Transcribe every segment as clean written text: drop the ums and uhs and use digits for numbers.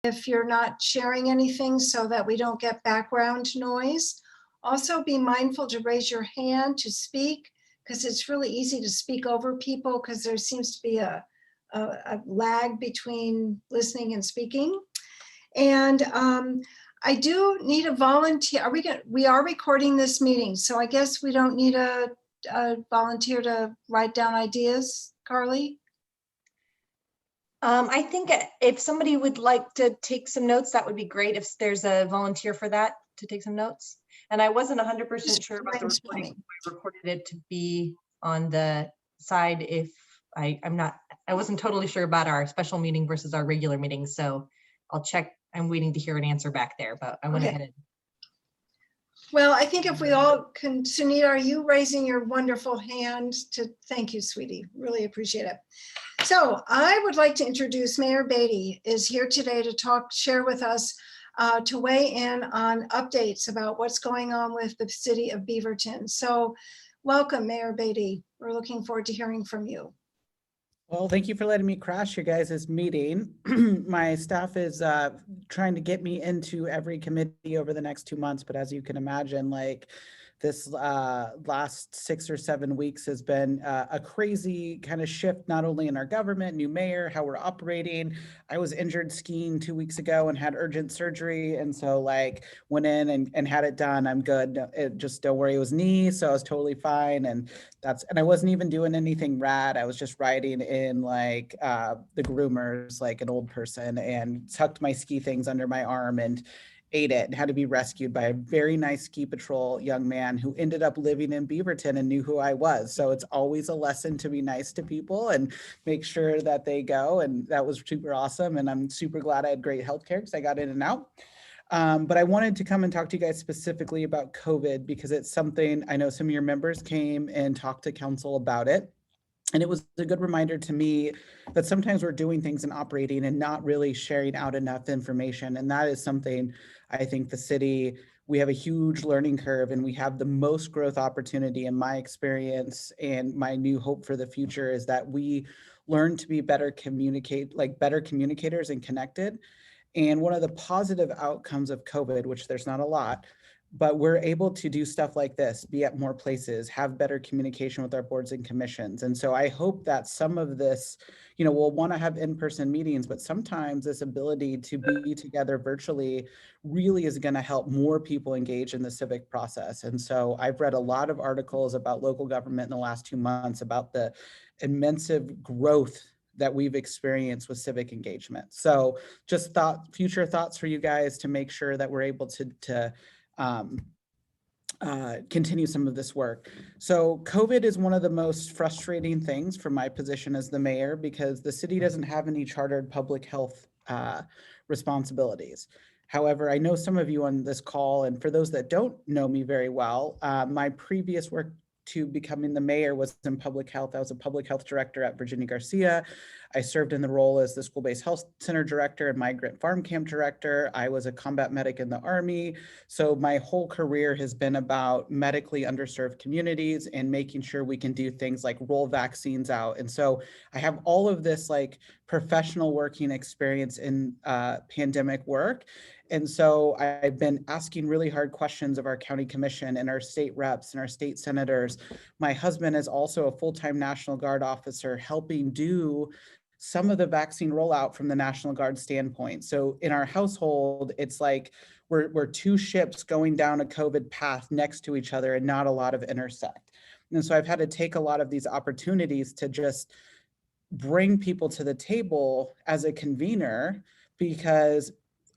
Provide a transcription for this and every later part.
if you're not sharing anything so that we don't get background noise. Also be mindful to raise your hand to speak, because it's really easy to speak over people because there seems to be a lag between listening and speaking. And I do need a volunteer. We are recording this meeting, so I guess we don't need a volunteer to write down ideas, Carley? I think if somebody would like to take some notes, that would be great if there's a volunteer for that to take some notes. And I wasn't 100% sure about the recording. I recorded it to be on the side if I wasn't totally sure about our special meeting versus our regular meeting. So I'll check. I'm waiting to hear an answer back there, but I went ahead and. Well, I think if we all can, Sunita, are you raising your wonderful hand to thank you, sweetie. Really appreciate it. So I would like to introduce Mayor Beaty is here today to share with us, to weigh in on updates about what's going on with the city of Beaverton. So welcome, Mayor Beaty. We're looking forward to hearing from you. Well, thank you for letting me crash your guys' meeting. My staff is trying to get me into every committee over the next 2 months, but as you can imagine, like this last 6 or 7 weeks has been a crazy kind of shift, not only in our government, new mayor, how we're operating. I was injured skiing 2 weeks ago and had urgent surgery. And so like went in and had it done. I'm good. Just don't worry, it was knee. So I was totally fine. And I wasn't even doing anything rad. I was just riding in like the groomers, like an old person, and tucked my ski things under my arm and ate it and had to be rescued by a very nice ski patrol young man who ended up living in Beaverton and knew who I was. So it's always a lesson to be nice to people and make sure that they go. And that was super awesome. And I'm super glad I had great healthcare because I got in and out. But I wanted to come and talk to you guys specifically about COVID because it's something I know some of your members came and talked to council about it. And it was a good reminder to me that sometimes we're doing things and operating and not really sharing out enough information. And that is something I think the city, we have a huge learning curve and we have the most growth opportunity in my experience. And my new hope for the future is that we learn to be better communicators and connected. And one of the positive outcomes of COVID, which there's not a lot, but we're able to do stuff like this, be at more places, have better communication with our boards and commissions. And so I hope that some of this, we'll want to have in-person meetings, but sometimes this ability to be together virtually really is going to help more people engage in the civic process. And so I've read a lot of articles about local government in the last 2 months about the immense growth that we've experienced with civic engagement. So just future thoughts for you guys to make sure that we're able to continue some of this work. So COVID is one of the most frustrating things from my position as the mayor because the city doesn't have any chartered public health responsibilities. However, I know some of you on this call, and for those that don't know me very well, my previous work to becoming the mayor was in public health. I was a public health director at Virginia Garcia. I served in the role as the school-based health center director and migrant farm camp director. I was a combat medic in the Army. So my whole career has been about medically underserved communities and making sure we can do things like roll vaccines out. And so I have all of this like professional working experience in pandemic work. And so I've been asking really hard questions of our county commission and our state reps and our state senators. My husband is also a full-time National Guard officer helping do some of the vaccine rollout from the National Guard standpoint. So in our household, it's like we're two ships going down a COVID path next to each other and not a lot of intersect. And so I've had to take a lot of these opportunities to just bring people to the table as a convener because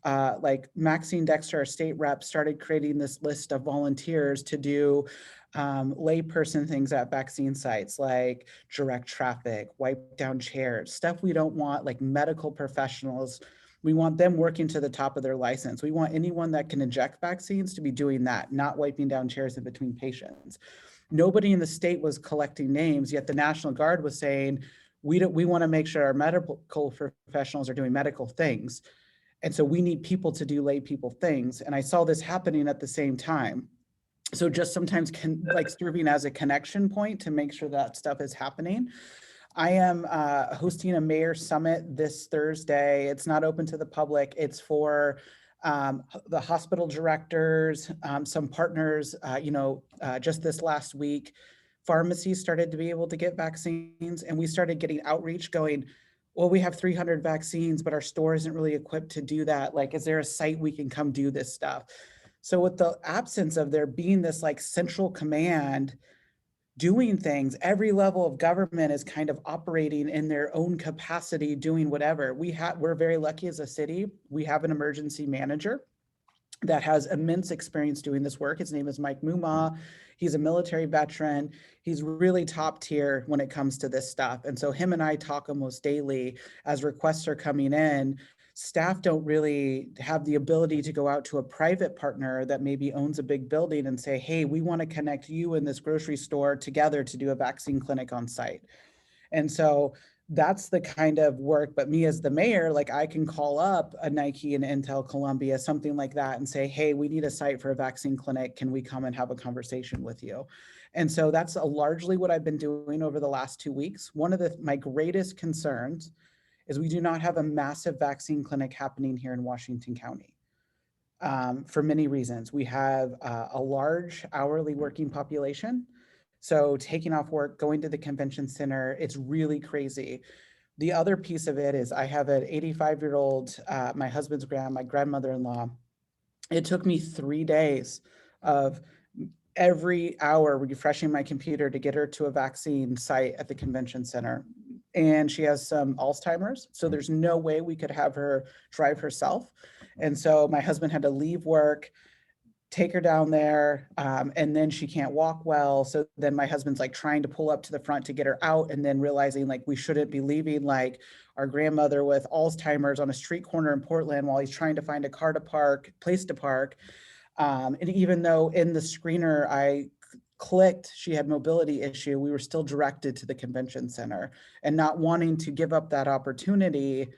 like Maxine Dexter, our state rep, started creating this list of volunteers to do layperson things at vaccine sites like direct traffic, wipe down chairs, stuff we don't want, like medical professionals. We want them working to the top of their license. We want anyone that can inject vaccines to be doing that, not wiping down chairs in between patients. Nobody in the state was collecting names, yet the National Guard was saying, we want to make sure our medical professionals are doing medical things. And so we need people to do lay people things. And I saw this happening at the same time. So just sometimes like serving as a connection point to make sure that stuff is happening. I am hosting a mayor summit this Thursday. It's not open to the public. It's for the hospital directors, some partners, just this last week, pharmacies started to be able to get vaccines, and we started getting outreach going, well, we have 300 vaccines, but our store isn't really equipped to do that. Like, is there a site we can come do this stuff? So with the absence of there being this like central command doing things, every level of government is kind of operating in their own capacity, doing whatever. We're very lucky as a city. We have an emergency manager that has immense experience doing this work. His name is Mike Muma. He's a military veteran. He's really top tier when it comes to this stuff. And so him and I talk almost daily as requests are coming in. Staff don't really have the ability to go out to a private partner that maybe owns a big building and say, hey, we want to connect you and this grocery store together to do a vaccine clinic on site. And so that's the kind of work, but me as the mayor, like I can call up a Nike and Intel Columbia, something like that, and say, hey, we need a site for a vaccine clinic. Can we come and have a conversation with you? And so that's largely what I've been doing over the last 2 weeks. One of my greatest concerns is we do not have a massive vaccine clinic happening here in Washington County. For many reasons. We have a large hourly working population. So taking off work, going to the convention center, it's really crazy. The other piece of it is I have an 85-year-old, my husband's my grandmother-in-law. It took me 3 days of every hour refreshing my computer to get her to a vaccine site at the convention center. And she has some Alzheimer's, so there's no way we could have her drive herself. And so my husband had to leave work, take her down there, and then she can't walk well. So then my husband's like trying to pull up to the front to get her out, and then realizing like we shouldn't be leaving like our grandmother with Alzheimer's on a street corner in Portland while he's trying to find a place to park. And even though in the screener I clicked she had mobility issue, we were still directed to the convention center, and not wanting to give up that opportunity,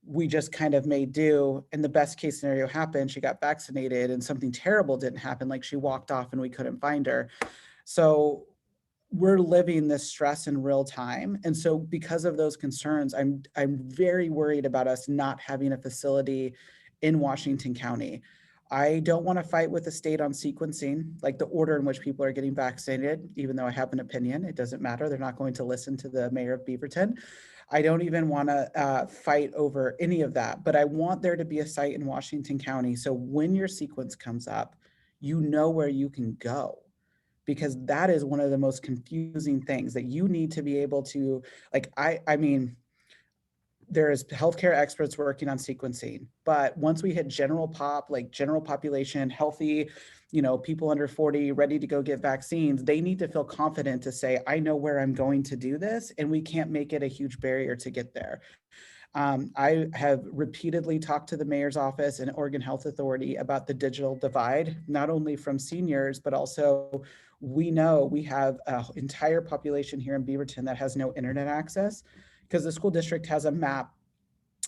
we just kind of made do. And the best case scenario happened. She got vaccinated and something terrible didn't happen. Like she walked off and we couldn't find her. So we're living this stress in real time. And so because of those concerns, I'm very worried about us not having a facility in Washington County. I don't want to fight with the state on sequencing, like the order in which people are getting vaccinated, even though I have an opinion. It doesn't matter. They're not going to listen to the mayor of Beaverton. I don't even want to fight over any of that, but I want there to be a site in Washington County. So when your sequence comes up, you know where you can go, because that is one of the most confusing things that you need to be able to, like, I mean, there's healthcare experts working on sequencing, but once we hit general population, healthy, people under 40 ready to go get vaccines, they need to feel confident to say, I know where I'm going to do this, and we can't make it a huge barrier to get there. I have repeatedly talked to the mayor's office and Oregon Health Authority about the digital divide, not only from seniors, but also we know we have an entire population here in Beaverton that has no internet access, because the school district has a map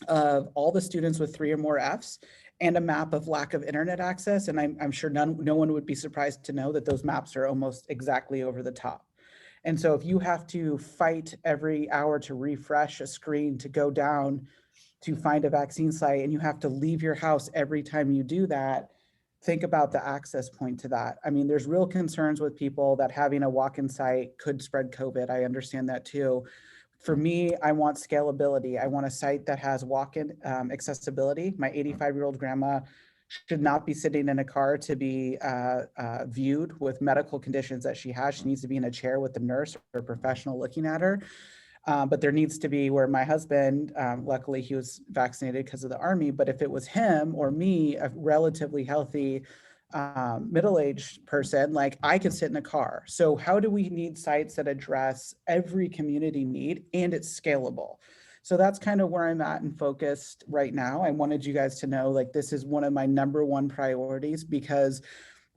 of all the students with 3 or more Fs and a map of lack of internet access. And I'm sure no one would be surprised to know that those maps are almost exactly over the top. And so if you have to fight every hour to refresh a screen to go down to find a vaccine site, and you have to leave your house every time you do that, think about the access point to that. I mean, there's real concerns with people that having a walk-in site could spread COVID. I understand that too. For me, I want scalability. I want a site that has walk-in accessibility. My 85-year-old grandma should not be sitting in a car to be viewed with medical conditions that she has. She needs to be in a chair with a nurse or a professional looking at her. But there needs to be, where my husband, luckily he was vaccinated because of the Army, but if it was him or me, a relatively healthy middle-aged person, like I could sit in a car. So how do we need sites that address every community need and it's scalable? So that's kind of where I'm at and focused right now. I wanted you guys to know, like, this is one of my #1 priorities, because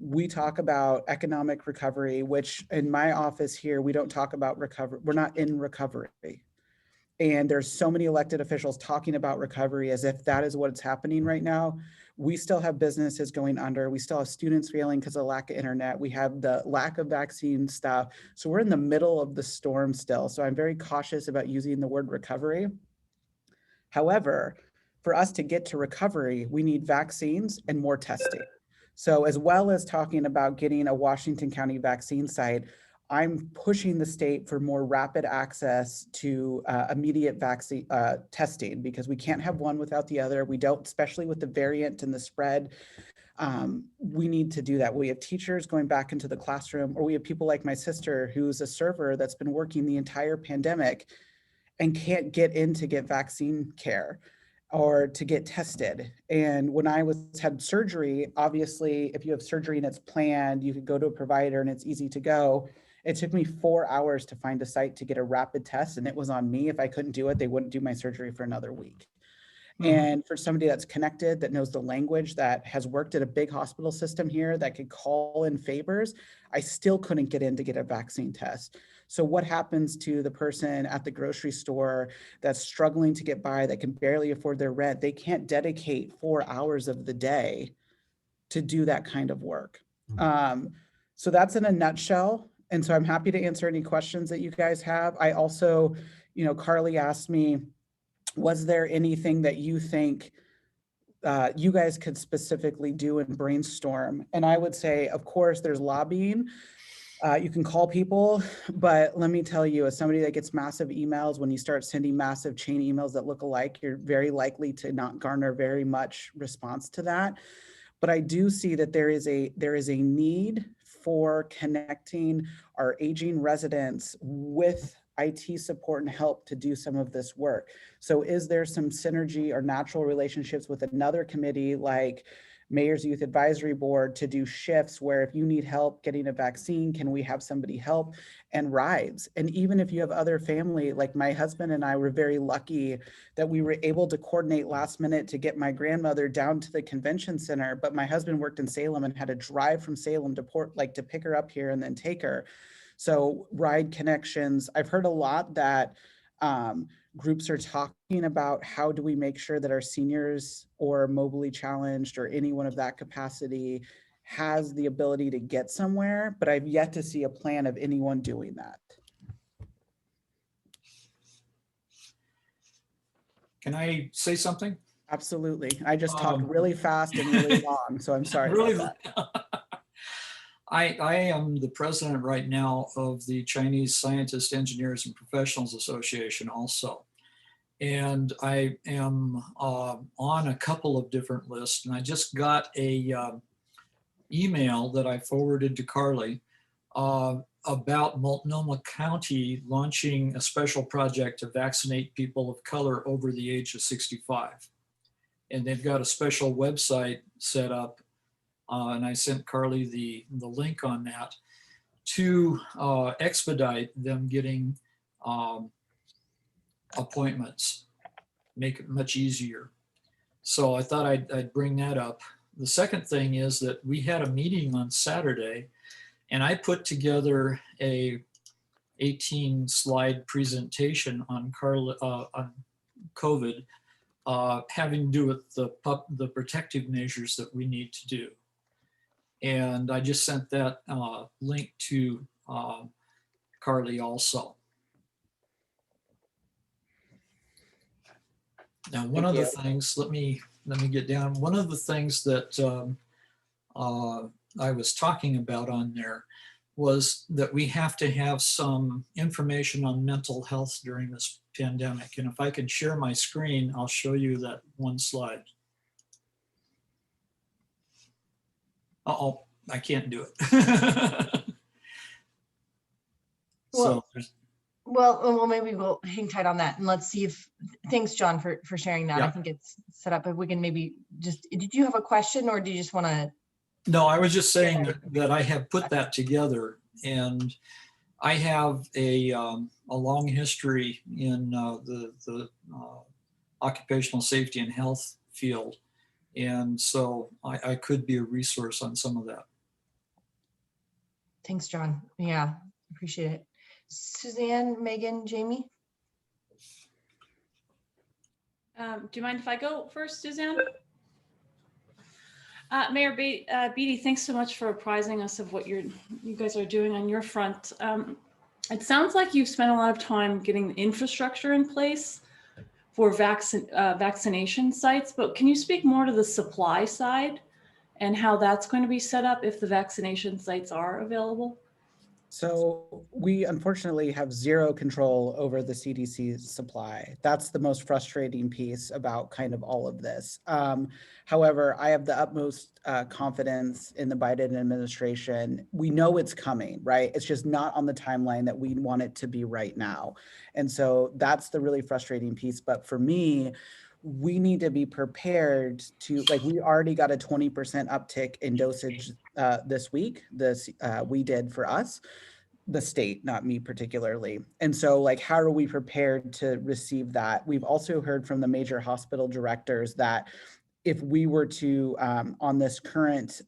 we talk about economic recovery, which in my office here, we don't talk about recovery. We're not in recovery. And there's so many elected officials talking about recovery as if that is what's happening right now. we still have businesses going under. We still have students failing because of lack of internet. We have the lack of vaccine stuff. So we're in the middle of the storm still. So I'm very cautious about using the word recovery. However, for us to get to recovery, we need vaccines and more testing. So as well as talking about getting a Washington County vaccine site, I'm pushing the state for more rapid access to immediate vaccine testing, because we can't have one without the other. We don't, especially with the variant and the spread. We need to do that. We have teachers going back into the classroom, or we have people like my sister, who's a server that's been working the entire pandemic and can't get in to get vaccine care or to get tested. And when I had surgery, obviously, if you have surgery and it's planned, you could go to a provider and it's easy to go. It took me 4 hours to find a site to get a rapid test, and it was on me. If I couldn't do it, they wouldn't do my surgery for another week. And for somebody that's connected, that knows the language, that has worked at a big hospital system here, that could call in favors, I still couldn't get in to get a vaccine test. So what happens to the person at the grocery store that's struggling to get by, that can barely afford their rent? They can't dedicate 4 hours of the day to do that kind of work. So that's in a nutshell. And so I'm happy to answer any questions that you guys have. I also, Carley asked me, was there anything that you think you guys could specifically do and brainstorm? And I would say, of course, there's lobbying. You can call people, but let me tell you, as somebody that gets massive emails, when you start sending massive chain emails that look alike, you're very likely to not garner very much response to that. But I do see that there is a need for connecting our aging residents with IT support and help to do some of this work. So is there some synergy or natural relationships with another committee like Mayor's Youth Advisory Board to do shifts where if you need help getting a vaccine, can we have somebody help, and rides? And even if you have other family, like my husband and I were very lucky that we were able to coordinate last minute to get my grandmother down to the convention center, but my husband worked in Salem and had to drive from Salem to to pick her up here and then take her. So ride connections. I've heard a lot that groups are talking about how do we make sure that our seniors or mobilely challenged or anyone of that capacity has the ability to get somewhere, but I've yet to see a plan of anyone doing that. Can I say something? Absolutely. I just talked really fast and really long, so I'm sorry Really, about that. I am the president right now of the Chinese Scientists, Engineers, and Professionals Association also. And I am on a couple of different lists, and I just got a email that I forwarded to Carley about Multnomah County launching a special project to vaccinate people of color over the age of 65. And they've got a special website set up, and I sent Carley the link on that to expedite them getting appointments, make it much easier. So I thought I'd bring that up. The second thing is that we had a meeting on Saturday, and I put together a 18-slide presentation on COVID, having to do with the protective measures that we need to do. And I just sent that link to Carley also. Now, one of the things, let me get down. One of the things that I was talking about on there was that we have to have some information on mental health during this pandemic. And if I can share my screen, I'll show you that one slide. Uh-oh, I can't do it. Well, maybe we'll hang tight on that, and let's see if, thanks, John, for sharing that. Yeah. I think it's set up. If we can maybe just, did you have a question, or do you just want to? No, I was just saying that I have put that together, and I have a long history in the occupational safety and health field. And so I could be a resource on some of that. Thanks, John. Yeah, appreciate it. Suzanne, Megan, Jamie? Do you mind if I go first, Suzanne? Mayor Beaty, thanks so much for apprising us of what you guys are doing on your front. It sounds like you've spent a lot of time getting the infrastructure in place for vaccination sites, but can you speak more to the supply side and how that's going to be set up if the vaccination sites are available? So we unfortunately have zero control over the CDC's supply. That's the most frustrating piece about kind of all of this. However, I have the utmost confidence in the Biden administration. We know it's coming, right? It's just not on the timeline that we want it to be right now. And so that's the really frustrating piece. But for me, we need to be prepared to, like, we already got a 20% uptick in dosage this week. We did for us, the state, not me particularly. And so, like, how are we prepared to receive that? We've also heard from the major hospital directors that if we were to, on this current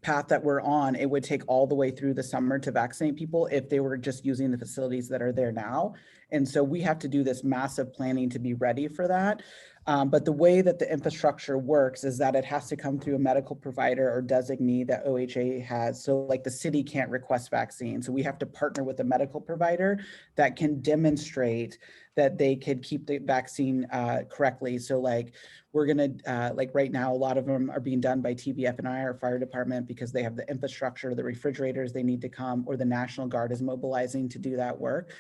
path that we're on, it would take all the way through the summer to vaccinate people if they were just using the facilities that are there now. And so we have to do this massive planning to be ready for that. But the way that the infrastructure works is that it has to come through a medical provider or designee that OHA has. So like the city can't request vaccine. So we have to partner with a medical provider that can demonstrate that they could keep the vaccine correctly. So like we're gonna, like right now, a lot of them are being done by TBF&I, our fire department, because they have the infrastructure, the refrigerators they need to come, or the National Guard is mobilizing to do that work.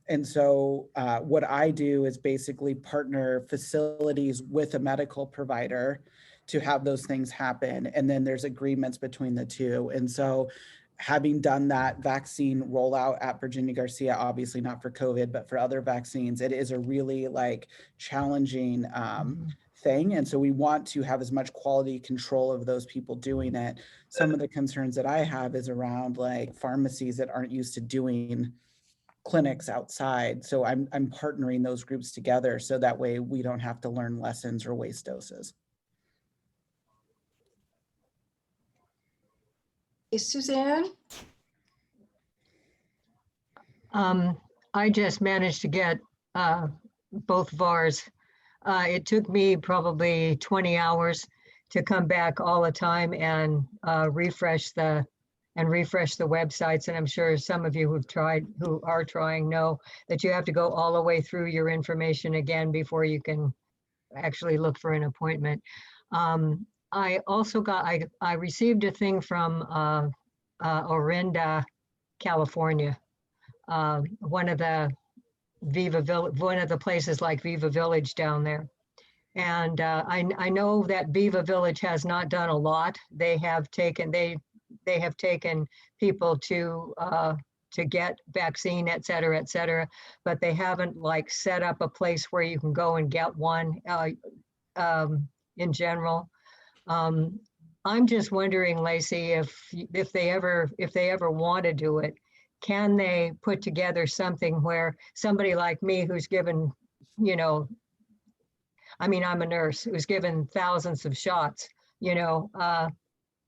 And so what I do is basically partner facilities with a medical provider to have those things happen. And then there's agreements between the two. And so having done that vaccine rollout at Virginia Garcia, obviously not for COVID, but for other vaccines, it is a really like challenging thing. And so we want to have as much quality control of those people doing it. Some of the concerns that I have is around like pharmacies that aren't used to doing clinics outside. So I'm partnering those groups together so that way we don't have to learn lessons or waste doses. Hey, Suzanne? I just managed to get both VARs. It took me probably 20 hours to come back all the time and refresh the websites. And I'm sure some of you who are trying know that you have to go all the way through your information again before you can actually look for an appointment. I also I received a thing from Orinda, California, one of the places like Viva Village down there. And I know that Viva Village has not done a lot. They have taken people to get vaccine, et cetera, but they haven't like set up a place where you can go and get one in general. I'm just wondering, Lacey, if they ever want to do it, can they put together something where somebody like me who's given, you know, I mean, I'm a nurse who's given thousands of shots, you know,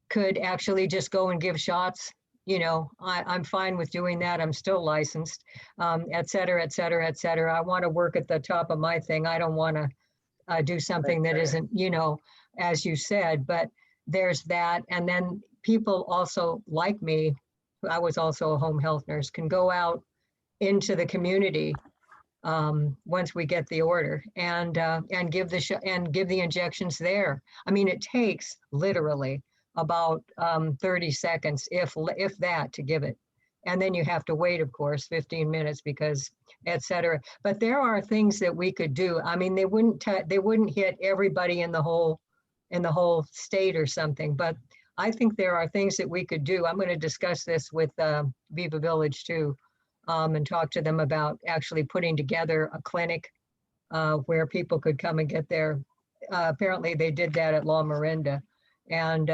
could actually just go and give shots. You know, I'm fine with doing that. I'm still licensed, et cetera. I want to work at the top of my thing. I don't want to do something that isn't, you know, as you said, but there's that. And then people also like me, I was also a home health nurse, can go out into the community once we get the order and give the injections there. I mean, it takes literally about 30 seconds, if that, to give it. And then you have to wait, of course, 15 minutes because et cetera. But there are things that we could do. I mean, they wouldn't hit everybody in the whole state or something, but I think there are things that we could do. I'm going to discuss this with Viva Village too, and talk to them about actually putting together a clinic where people could come and get their, apparently they did that at La Miranda, and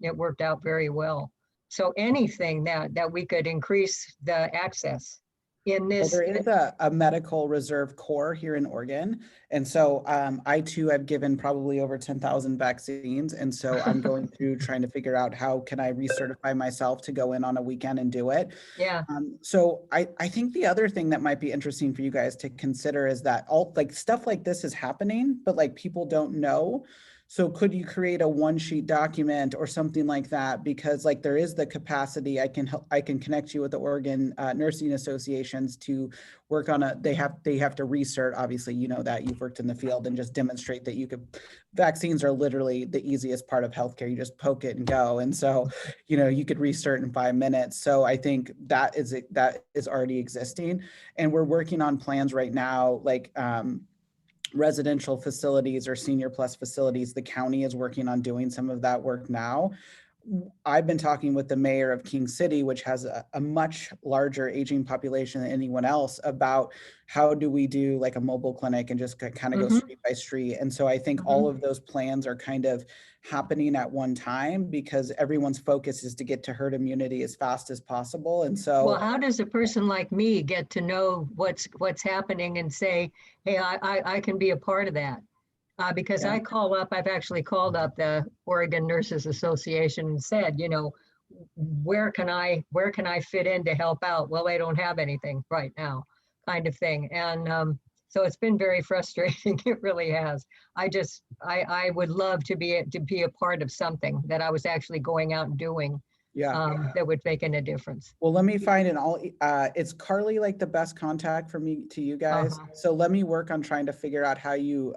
it worked out very well. So anything that we could increase the access in this. Well, there is a medical reserve corps here in Oregon. And so I too have given probably over 10,000 vaccines. And so I'm going through trying to figure out how can I recertify myself to go in on a weekend and do it. Yeah. So I think the other thing that might be interesting for you guys to consider is that all like stuff like this is happening, but like people don't know. So could you create a one-sheet document or something like that? Because like there is the capacity, I can connect you with the Oregon Nursing Associations to work on they have to research, obviously, you know that you've worked in the field, and just demonstrate that you could, vaccines are literally the easiest part of healthcare. You just poke it and go. And so, you know, you could restart in 5 minutes. So I think that is already existing. And we're working on plans right now, like, residential facilities or senior plus facilities. The county is working on doing some of that work now. I've been talking with the mayor of King City, which has a much larger aging population than anyone else, about how do we do like a mobile clinic and just kind of go street by street. And so I think all of those plans are kind of happening at one time, because everyone's focus is to get to herd immunity as fast as possible. And so, Well, how does a person like me get to know what's happening and say, hey, I can be a part of that? Because Yeah. I've actually called up the Oregon Nurses Association and said, you know, where can I fit in to help out? Well, they don't have anything right now, kind of thing. And so it's been very frustrating. It really has. I would love to be a part of something that I was actually going out and doing. yeah. That would make a difference. Well, let me find it's Carley, like the best contact for me to you guys. So let me work on trying to figure out how you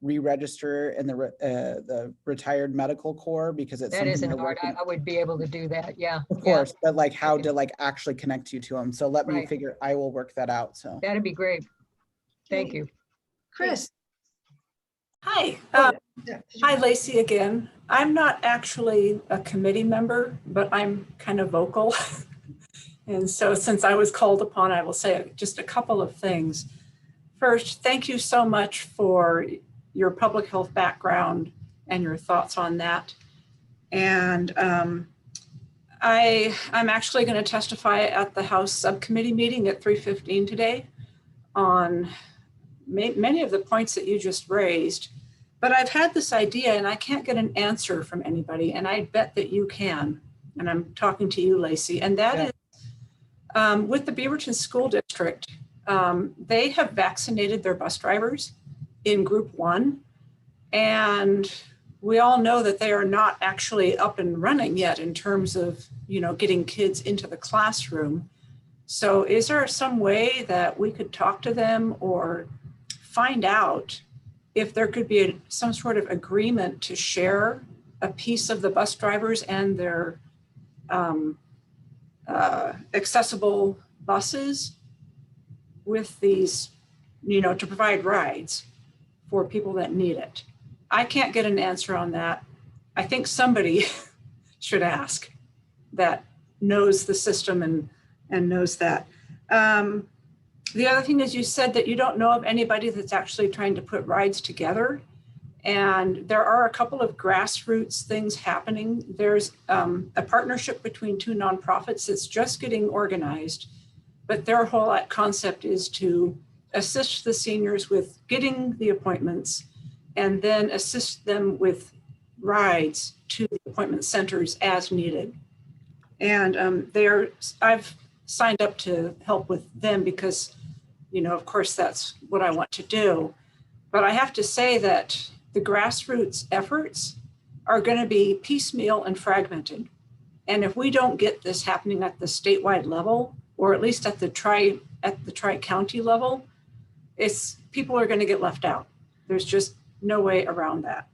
re-register in the retired medical corps, because it's That isn't something hard. I would be able to do that. Yeah. of course, but like how to like actually connect you to them. So let me Right. figure, I will work that out. So That'd be great. Thank you. Chris. Hi, Yeah. hi Lacey again. I'm not actually a committee member, but I'm kind of vocal. And so since I was called upon, I will say just a couple of things. First, thank you so much for your public health background and your thoughts on that. And I'm actually going to testify at the House subcommittee meeting at 3:15 today on many of the points that you just raised. But I've had this idea and I can't get an answer from anybody, and I bet that you can. And I'm talking to you, Lacey, and that is with the Beaverton School District, they have vaccinated their bus drivers in group 1. And we all know that they are not actually up and running yet in terms of, you know, getting kids into the classroom. So is there some way that we could talk to them or find out if there could be some sort of agreement to share a piece of the bus drivers and their accessible buses with these, you know, to provide rides for people that need it? I can't get an answer on that. I think somebody should ask that knows the system and knows that. The other thing is, you said that you don't know of anybody that's actually trying to put rides together. And there are a couple of grassroots things happening. There's a partnership between 2 nonprofits that's just getting organized, but their whole concept is to assist the seniors with getting the appointments and then assist them with rides to the appointment centers as needed. And I've signed up to help with them because, you know, of course, that's what I want to do. But I have to say that the grassroots efforts are going to be piecemeal and fragmented. And if we don't get this happening at the statewide level, or at least at the tri-county level, people are going to get left out. There's just no way around that.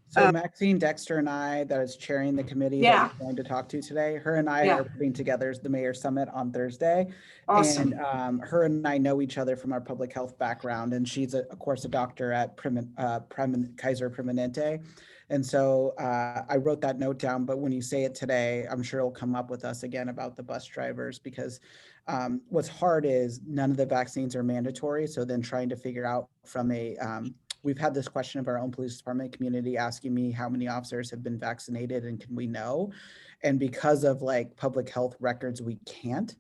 So Maxine Dexter and I, that is chairing the committee that you're going to talk to today, her and I are putting together the Mayor's Summit on Thursday. Awesome. And her and I know each other from our public health background, and she's of course a doctor at Kaiser Permanente. And so I wrote that note down, but when you say it today, I'm sure it'll come up with us again about the bus drivers, because what's hard is none of the vaccines are mandatory. So then trying to figure out from we've had this question of our own police department community asking me how many officers have been vaccinated and can we know? And because of like public health records, we can't.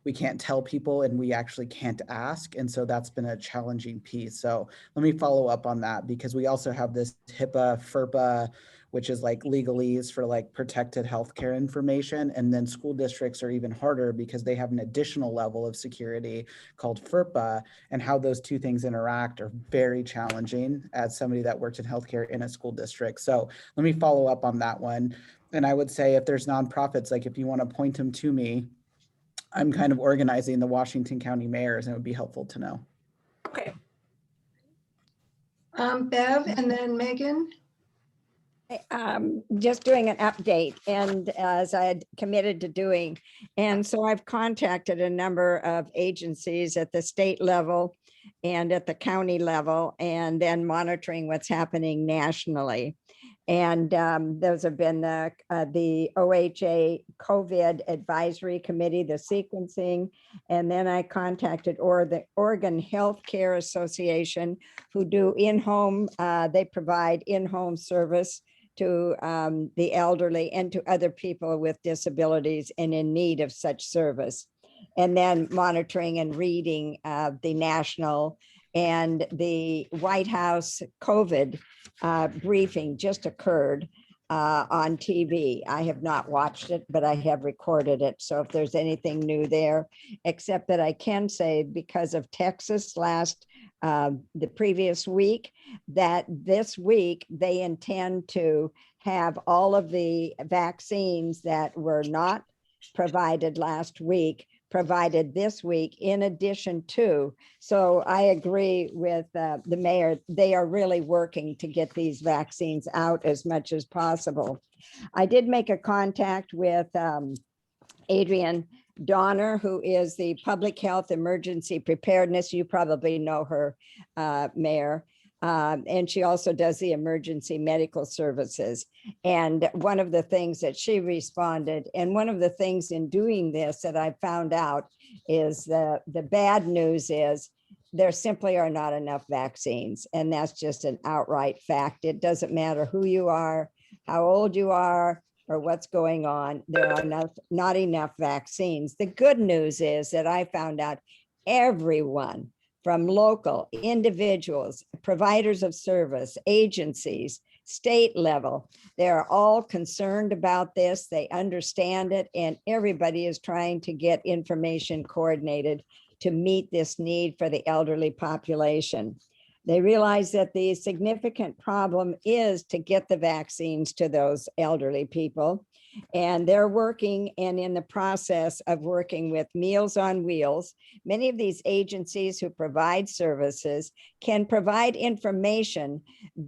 we can't tell people and we actually can't ask. And so that's been a challenging piece. So let me follow up on that, because we also have this HIPAA, FERPA, which is like legalese for like protected healthcare information. And then school districts are even harder because they have an additional level of security called FERPA, and how those two things interact are very challenging as somebody that worked in healthcare in a school district. So let me follow up on that one. And I would say if there's nonprofits, like if you want to point them to me, I'm kind of organizing the Washington County mayors, and it would be helpful to know. Okay. Bev and then Megan. Just doing an update, and as I had committed to doing. And so I've contacted a number of agencies at the state level and at the county level, and then monitoring what's happening nationally. And those have been the OHA COVID Advisory Committee, the sequencing. And then I contacted the Oregon Healthcare Association, who do in-home, they provide in-home service to the elderly and to other people with disabilities and in need of such service. And then monitoring and reading the national and the White House COVID briefing just occurred on TV. I have not watched it, but I have recorded it. So if there's anything new there, except that I can say, because of Texas the previous week, that this week they intend to have all of the vaccines that were not provided last week provided this week in addition to. So I agree with the mayor. They are really working to get these vaccines out as much as possible. I did make a contact with Adrienne Donner, who is the Public Health Emergency Preparedness. You probably know her, Mayor. And she also does the emergency medical services. And one of the things that she responded, and one of the things in doing this that I found out is the bad news is there simply are not enough vaccines. And that's just an outright fact. It doesn't matter who you are, how old you are, or what's going on. There are not enough vaccines. The good news is that I found out everyone, from local individuals, providers of service, agencies, state level, they're all concerned about this. They understand it, and everybody is trying to get information coordinated to meet this need for the elderly population. They realize that the significant problem is to get the vaccines to those elderly people. And they're working and in the process of working with Meals on Wheels. Many of these agencies who provide services can provide information,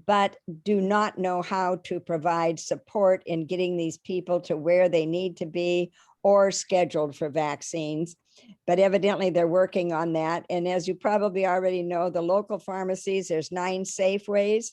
but do not know how to provide support in getting these people to where they need to be or scheduled for vaccines. But evidently they're working on that. And as you probably already know, the local pharmacies, there's 9 Safeways,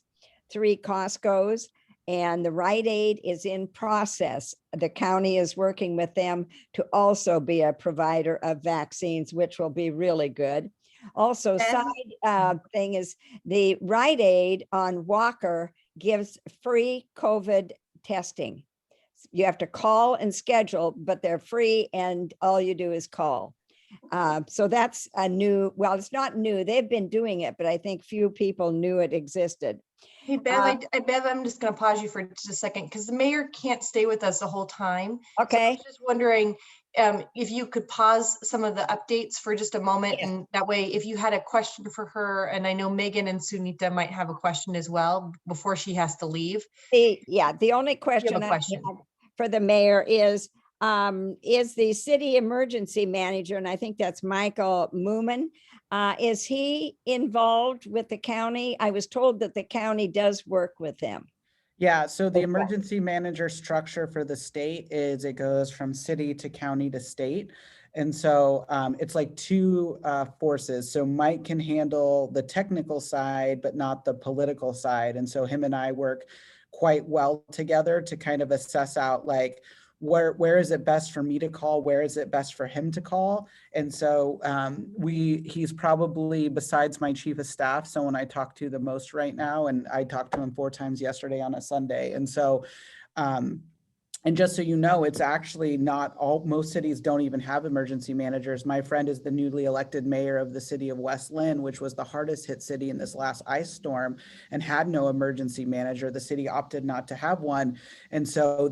3 Costco's, and the Rite Aid is in process. The county is working with them to also be a provider of vaccines, which will be really good. Also, side thing is the Rite Aid on Walker gives free COVID testing. You have to call and schedule, but they're free and all you do is call. So that's a new, well, it's not new. They've been doing it, but I think few people knew it existed. Hey, Bev, Bev, I'm just going to pause you for just a second because the mayor can't stay with us the whole time. Okay. So I was just wondering if you could pause some of the updates for just a moment. Yes. And that way, if you had a question for her, and I know Megan and Sunita might have a question as well before she has to leave. The only question I have for the mayor is the city emergency manager, and I think that's Michael Mooman. Is he involved with the county? I was told that the county does work with them. Yeah, so the emergency manager structure for the state is it goes from city to county to state. And so it's like 2 forces. So Mike can handle the technical side, but not the political side. And so him and I work quite well together to kind of assess out like, where is it best for me to call? Where is it best for him to call? And so he's probably, besides my chief of staff, someone I talk to the most right now. And I talked to him 4 times yesterday on a Sunday. And so And just so you know, it's actually not all, most cities don't even have emergency managers. My friend is the newly elected mayor of the city of West Lynn, which was the hardest hit city in this last ice storm and had no emergency manager. The city opted not to have one. And so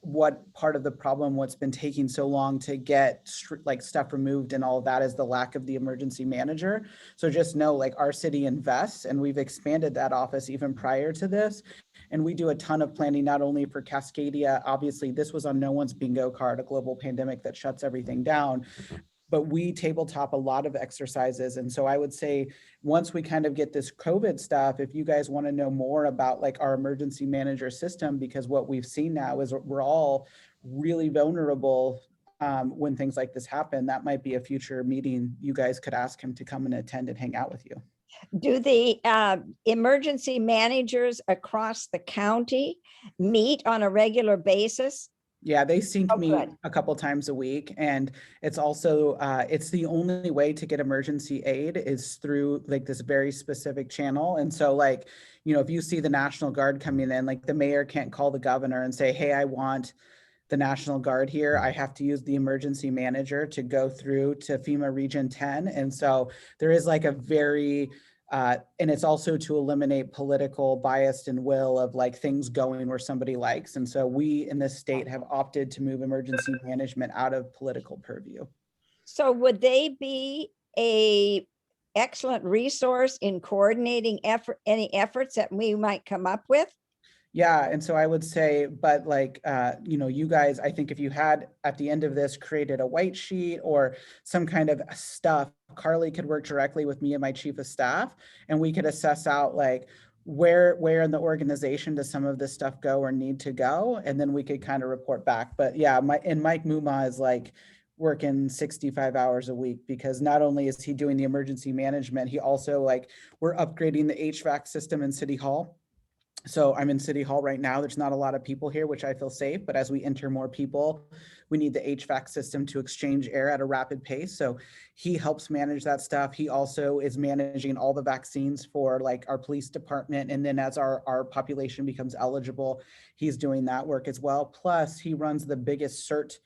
what part of the problem, what's been taking so long to get like stuff removed and all of that is the lack of the emergency manager. So just know, like, our city invests, and we've expanded that office even prior to this. And we do a ton of planning, not only for Cascadia. Obviously, this was on no one's bingo card, a global pandemic that shuts everything down. But we tabletop a lot of exercises. And so I would say, once we kind of get this COVID stuff, if you guys want to know more about like our emergency manager system, because what we've seen now is we're all really vulnerable when things like this happen, that might be a future meeting. You guys could ask him to come and attend and hang out with you. Do the emergency managers across the county meet on a regular basis? Yeah, they sync me good. a couple times a week. And it's also, it's the only way to get emergency aid is through like this very specific channel. And so like, you know, if you see the National Guard coming in, like the mayor can't call the governor and say, hey, I want the National Guard here. I have to use the emergency manager to go through to FEMA Region 10. And so there is like a very, and it's also to eliminate political bias and will of like things going where somebody likes. And so we in this state have opted to move emergency management out of political purview. So would they be a excellent resource in coordinating any efforts that we might come up with? Yeah, and so I would say, but like, you know, you guys, I think if you had at the end of this created a white sheet or some kind of stuff, Carley could work directly with me and my chief of staff, and we could assess out like where in the organization does some of this stuff go or need to go, and then we could kind of report back. But yeah, Mike Muma is like working 65 hours a week, because not only is he doing the emergency management, he also like, we're upgrading the HVAC system in City Hall. So I'm in City Hall right now. There's not a lot of people here, which I feel safe, but as we enter more people, we need the HVAC system to exchange air at a rapid pace. So he helps manage that stuff. He also is managing all the vaccines for like our police department. And then as our population becomes eligible, he's doing that work as well. Plus he runs the biggest CERT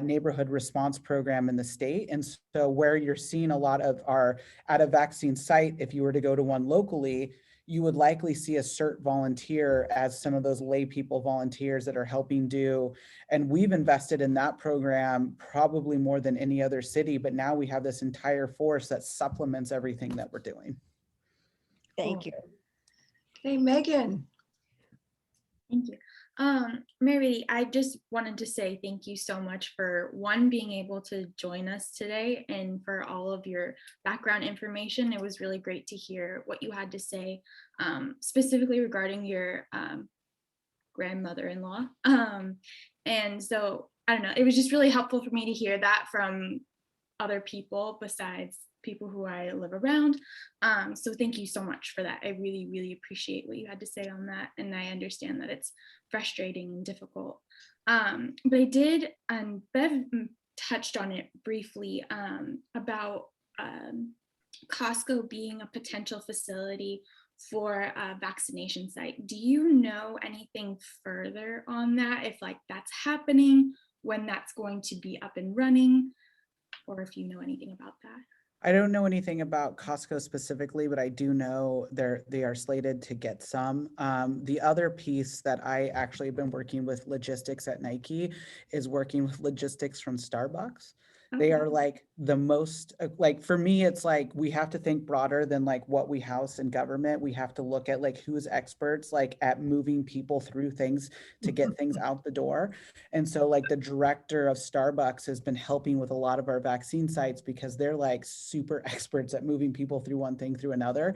neighborhood response program in the state. And so where you're seeing a lot of our at a vaccine site, if you were to go to one locally, you would likely see a CERT volunteer as some of those lay people volunteers that are helping do. And we've invested in that program probably more than any other city, but now we have this entire force that supplements everything that we're doing. Thank you. Hey, Megan. Thank you. Mary, I just wanted to say thank you so much for being able to join us today, and for all of your background information. It was really great to hear what you had to say, specifically regarding your grandmother-in-law. And so, I don't know, it was just really helpful for me to hear that from other people besides people who I live around. So thank you so much for that. I really, really appreciate what you had to say on that. And I understand that it's frustrating and difficult. But I did, Bev touched on it briefly, about Costco being a potential facility for a vaccination site. Do you know anything further on that? If like that's happening, when that's going to be up and running, or if you know anything about that? I don't know anything about Costco specifically, but I do know they are slated to get some. The other piece that I actually have been working with logistics at Nike is working with logistics from Starbucks. They are like the most, like for me, it's like we have to think broader than like what we house in government. We have to look at like who's experts like at moving people through things to get things out the door. And so like the director of Starbucks has been helping with a lot of our vaccine sites because they're like super experts at moving people through one thing through another.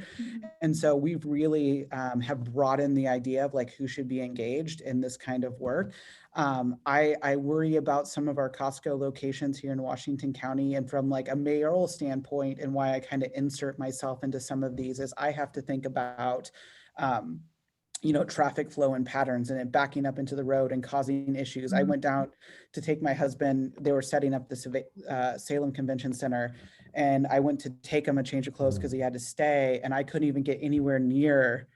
And so we've really have brought in the idea of like who should be engaged in this kind of work. I worry about some of our Costco locations here in Washington County, and from like a mayoral standpoint, and why I kind of insert myself into some of these is I have to think about, you know, traffic flow and patterns and it backing up into the road and causing issues. I went down to take my husband, they were setting up the Salem Convention Center, and I went to take him a change of clothes because he had to stay, and I couldn't even get anywhere near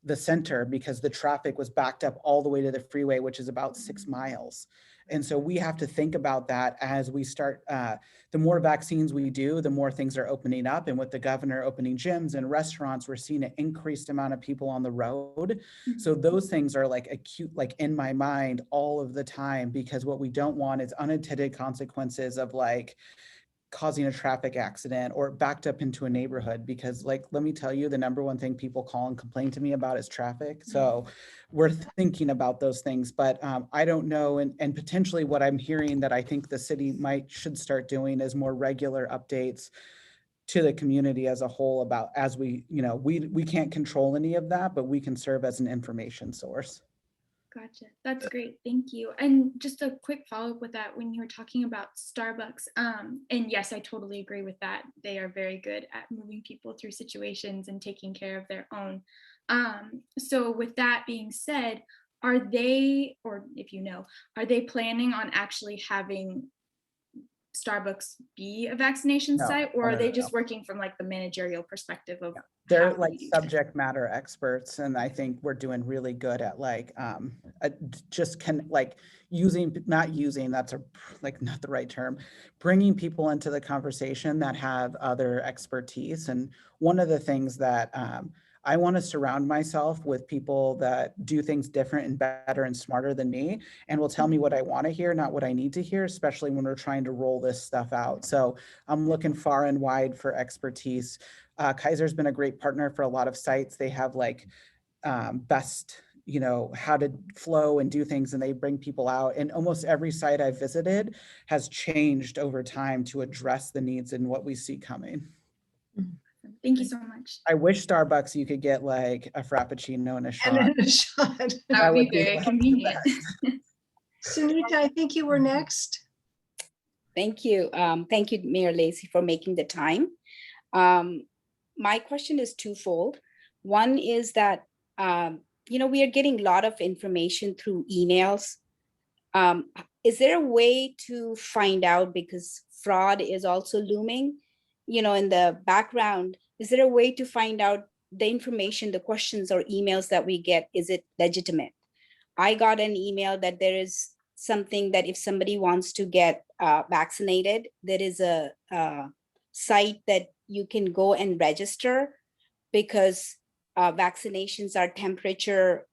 the center because the traffic was backed up all the way to the freeway, which is about 6 miles. And so we have to think about that as we start, the more vaccines we do, the more things are opening up. And with the governor opening gyms and restaurants, we're seeing an increased amount of people on the road. So those things are like acute, like in my mind all of the time, because what we don't want is unintended consequences of like causing a traffic accident or backed up into a neighborhood. Because like, let me tell you, the number one thing people call and complain to me about is traffic. So we're thinking about those things, but I don't know. And potentially what I'm hearing that I think the city should start doing is more regular updates to the community as a whole about, as we, you know, we can't control any of that, but we can serve as an information source. Gotcha. That's great. Thank you. And just a quick follow-up with that, when you were talking about Starbucks, and yes, I totally agree with that. They are very good at moving people through situations and taking care of their own. So with that being said, are they, or if you know, are they planning on actually having Starbucks be a vaccination site, or are they just working from like the managerial perspective of they're like subject matter experts, and I think we're doing really good at like not using, that's not the right term, bringing people into the conversation that have other expertise. And one of the things that I want to surround myself with people that do things different and better and smarter than me, and will tell me what I want to hear, not what I need to hear, especially when we're trying to roll this stuff out. So I'm looking far and wide for expertise. Kaiser's been a great partner for a lot of sites. They have like best, you know, how to flow and do things, and they bring people out. And almost every site I've visited has changed over time to address the needs and what we see coming. Thank you so much. I wish Starbucks you could get like a Frappuccino and a shot. And then a shot. That would be very convenient. Sunita, I think you were next. Thank you. Thank you, Mayor Lacey, for making the time. My question is twofold. One is that, you know, we are getting a lot of information through emails. Is there a way to find out, because fraud is also looming, you know, in the background, is there a way to find out the information, the questions or emails that we get, is it legitimate? I got an email that there is something that if somebody wants to get vaccinated, there is a site that you can go and register, because vaccinations are temperature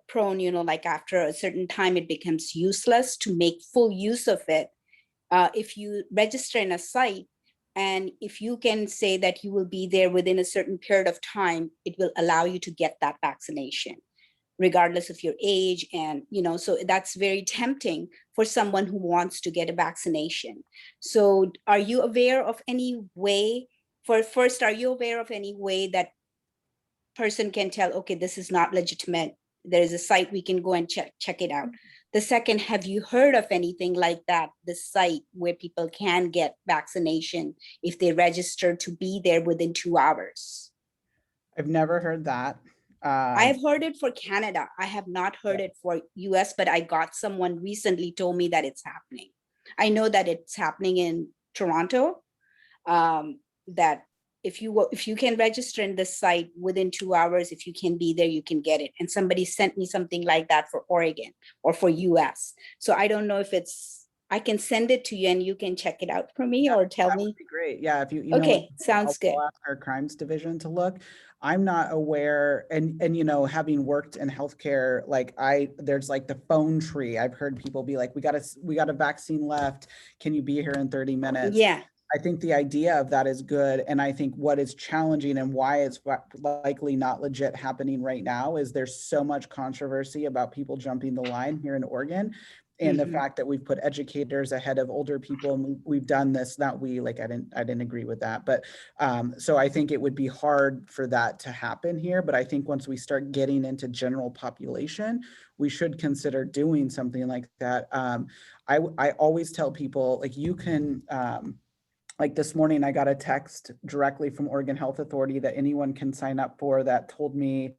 prone, you know, like after a certain time, it becomes useless to make full use of it. If you register in a site, and if you can say that you will be there within a certain period of time, it will allow you to get that vaccination, regardless of your age. And, you know, so that's very tempting for someone who wants to get a vaccination. So are you aware of any way, are you aware of any way that person can tell, okay, this is not legitimate, there is a site we can go and check it out? The second, have you heard of anything like that, the site where people can get vaccination if they register to be there within 2 hours? I've never heard that. I have heard it for Canada. I have not heard it for US, but I got someone recently told me that it's happening. I know that it's happening in Toronto, that if you can register in this site within 2 hours, if you can be there, you can get it. And somebody sent me something like that for Oregon or for US. So I don't know if I can send it to you and you can check it out for me, or tell me. That would be great. Yeah, if you okay, sounds good. I'll ask our crimes division to look. I'm not aware, and you know, having worked in healthcare, like there's like the phone tree. I've heard people be like, we got a vaccine left. Can you be here in 30 minutes? Yeah. I think the idea of that is good. And I think what is challenging and why it's likely not legit happening right now is there's so much controversy about people jumping the line here in Oregon. And the fact that we've put educators ahead of older people, and we've done this, not we, like I didn't agree with that. But so I think it would be hard for that to happen here. But I think once we start getting into general population, we should consider doing something like that. I always tell people, like, you can, like this morning, I got a text directly from Oregon Health Authority that anyone can sign up for, that told me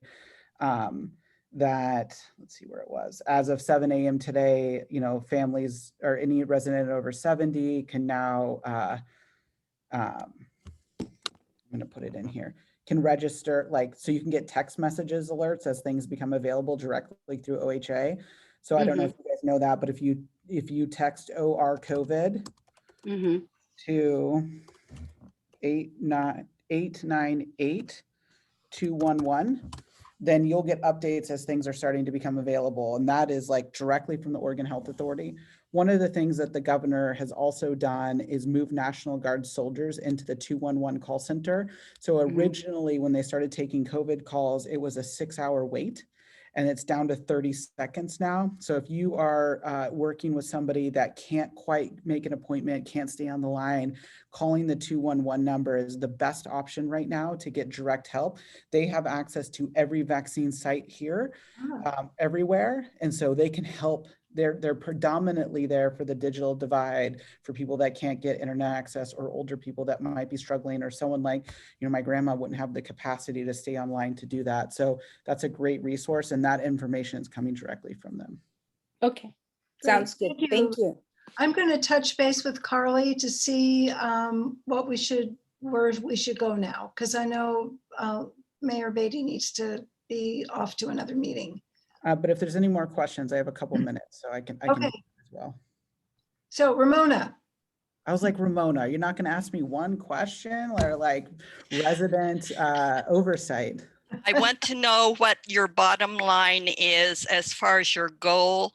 that, let's see where it was, as of 7 a.m. today, you know, families or any resident over 70 can now, I'm going to put it in here, can register, like, so you can get text messages alerts as things become available directly through OHA. So I don't know if you guys know that, but if you text OR COVID to 898-211, then you'll get updates as things are starting to become available. And that is like directly from the Oregon Health Authority. One of the things that the governor has also done is move National Guard soldiers into the 211 call center. So originally when they started taking COVID calls, it was a 6-hour wait, and it's down to 30 seconds now. So if you are working with somebody that can't quite make an appointment, can't stay on the line, calling the 211 number is the best option right now to get direct help. They have access to every vaccine site here, everywhere. And so they can help. They're predominantly there for the digital divide, for people that can't get internet access, or older people that might be struggling, or someone like, you know, my grandma wouldn't have the capacity to stay online to do that. So that's a great resource, and that information is coming directly from them. Okay, sounds good. Thank you. I'm going to touch base with Carley to see where we should go now, because I know Mayor Beatty needs to be off to another meeting. But if there's any more questions, I have a couple minutes, so I can do that as well. So Ramona. I was like, Ramona, you're not going to ask me one question, or like resident oversight? I want to know what your bottom line is as far as your goal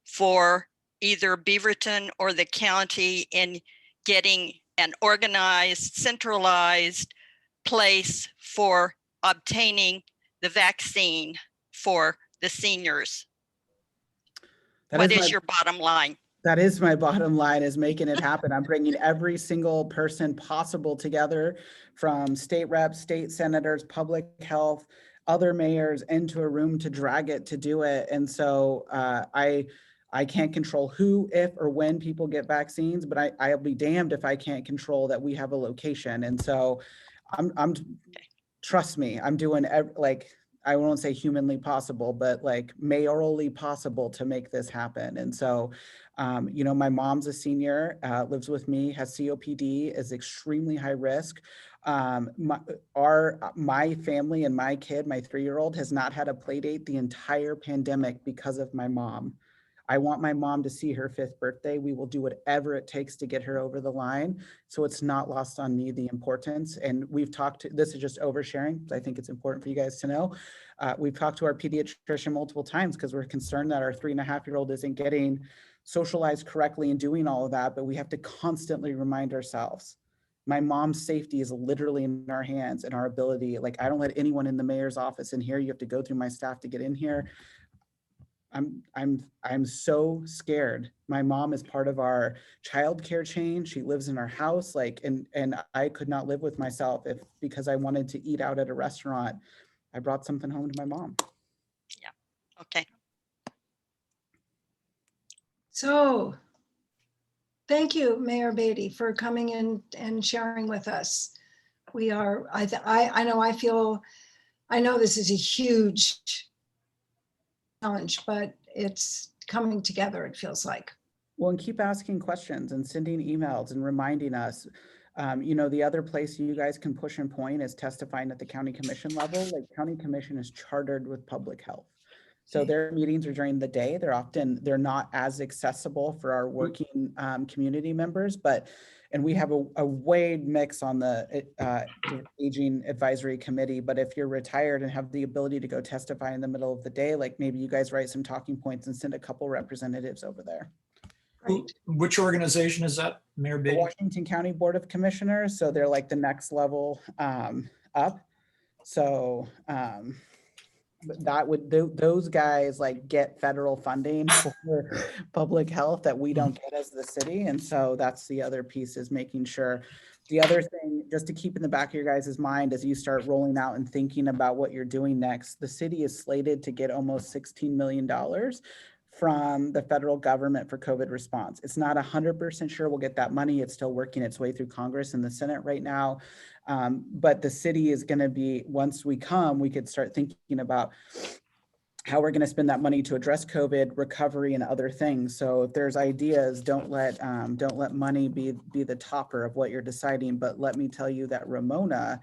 for either Beaverton or the county in getting an organized, centralized place for obtaining the vaccine for the seniors. What is your bottom line? That is my bottom line, is making it happen. I'm bringing every single person possible together, from state reps, state senators, public health, other mayors, into a room to drag it, to do it. And so I can't control who, if, or when people get vaccines, but I'll be damned if I can't control that we have a location. And so I'm trust me, I'm doing like, I won't say humanly possible, but like mayorally possible to make this happen. And so, you know, my mom's a senior, lives with me, has COPD, is extremely high risk. My family and my kid, my 3-year-old, has not had a play date the entire pandemic because of my mom. I want my mom to see her 5th birthday. We will do whatever it takes to get her over the line. So it's not lost on me, the importance. And we've talked to, this is just oversharing, I think it's important for you guys to know. We've talked to our pediatrician multiple times because we're concerned that our 3.5-year-old isn't getting socialized correctly and doing all of that, but we have to constantly remind ourselves. My mom's safety is literally in our hands, and our ability. Like, I don't let anyone in the mayor's office in here. You have to go through my staff to get in here. I'm so scared. My mom is part of our childcare chain. She lives in our house, like, and I could not live with myself if, because I wanted to eat out at a restaurant, I brought something home to my mom. Yeah. Okay. So thank you, Mayor Beatty, for coming in and sharing with us. We are, I know this is a huge challenge, but it's coming together, it feels like. Well, and keep asking questions and sending emails and reminding us. You know, the other place you guys can push and point is testifying at the county commission level. Like, county commission is chartered with public health. So their meetings are during the day. They're not as accessible for our working community members, and we have a wide mix on the aging advisory committee. But if you're retired and have the ability to go testify in the middle of the day, like, maybe you guys write some talking points and send a couple representatives over there. Right. Which organization is that, Mayor The Beatty? Washington County Board of Commissioners. So they're like the next level up. So that would, those guys like get federal funding for public health that we don't get as the city. And so that's the other piece, is making sure. The other thing, just to keep in the back of your guys' mind as you start rolling out and thinking about what you're doing next, the city is slated to get almost $16 million from the federal government for COVID response. It's not 100% sure we'll get that money. It's still working its way through Congress and the Senate right now. But the city is going to be, once we come, we could start thinking about how we're going to spend that money to address COVID recovery and other things. So if there's ideas, don't let money be the topper of what you're deciding. But let me tell you that Ramona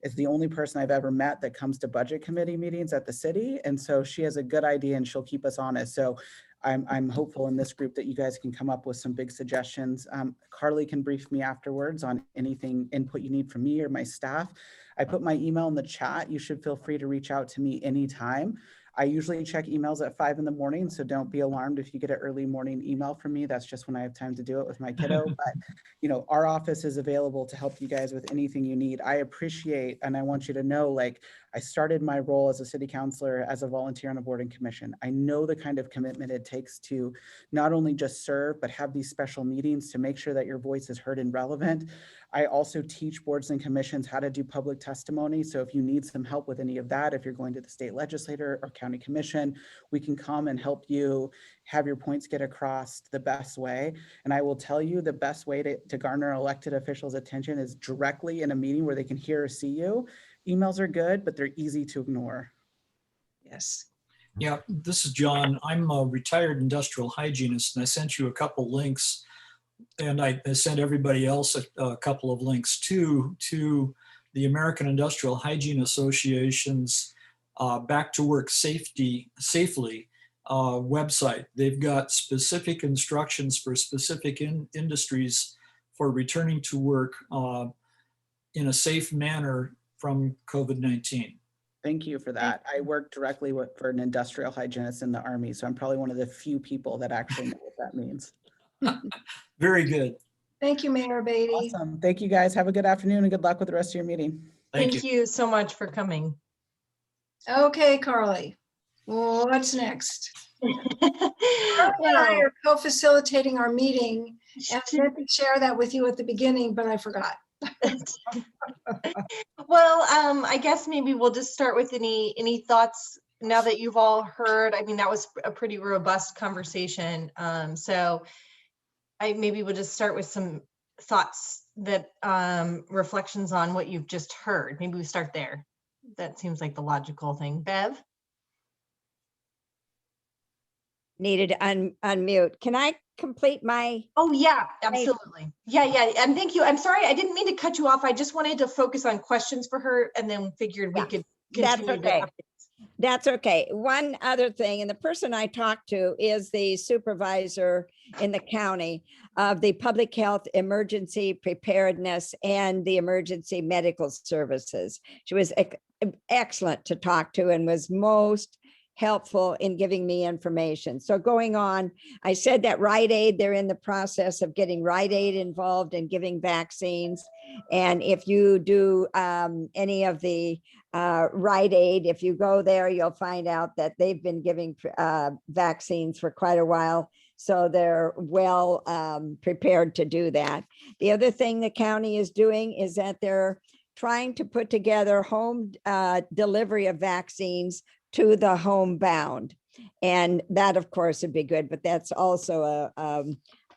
is the only person I've ever met that comes to budget committee meetings at the city. And so she has a good idea and she'll keep us honest. So I'm hopeful in this group that you guys can come up with some big suggestions. Carley can brief me afterwards on anything input you need from me or my staff. I put my email in the chat. You should feel free to reach out to me anytime. I usually check emails at 5 in the morning, so don't be alarmed if you get an early morning email from me. That's just when I have time to do it with my kiddo. But you know, our office is available to help you guys with anything you need. I appreciate, and I want you to know, like, I started my role as a city councilor as a volunteer on a board and commission. I know the kind of commitment it takes to not only just serve, but have these special meetings to make sure that your voice is heard and relevant. I also teach boards and commissions how to do public testimony. So if you need some help with any of that, if you're going to the state legislator or county commission, we can come and help you have your points get across the best way. And I will tell you, the best way to garner elected officials' attention is directly in a meeting where they can hear or see you. Emails are good, but they're easy to ignore. Yes. Yeah, this is John. I'm a retired industrial hygienist, and I sent you a couple links, and I sent everybody else a couple of links to the Industrial Hygiene Association's Back to Work Safely website. They've got specific instructions for specific industries for returning to work in a safe manner from COVID-19. Thank you for that. I work directly for an industrial hygienist in the Army, so I'm probably one of the few people that actually know what that means. Very good. Thank you, Mayor Beatty. Awesome. Thank you, guys. Have a good afternoon and good luck with the rest of your meeting. Thank you so much for coming. Okay, Carley, what's next? Carley and I are co-facilitating our meeting, and I meant to share that with you at the beginning, but I forgot. Well, I guess maybe we'll just start with any thoughts now that you've all heard. I mean, that was a pretty robust conversation. So maybe we'll just start with some thoughts that reflections on what you've just heard. Maybe we start there. That seems like the logical thing. Bev? Needed to unmute. Can I complete my? Oh yeah, absolutely. Yeah. And thank you. I'm sorry, I didn't mean to cut you off. I just wanted to focus on questions for her and then figured we could continue. That's okay. That's okay. One other thing, and the person I talked to is the supervisor in the county of the public health emergency preparedness and the emergency medical services. She was excellent to talk to and was most helpful in giving me information. So going on, I said that Rite Aid, they're in the process of getting Rite Aid involved and giving vaccines. And if you do any of the Rite Aid, if you go there, you'll find out that they've been giving vaccines for quite a while. So they're well prepared to do that. The other thing the county is doing is that they're trying to put together home delivery of vaccines to the homebound. And that, of course, would be good, but that's also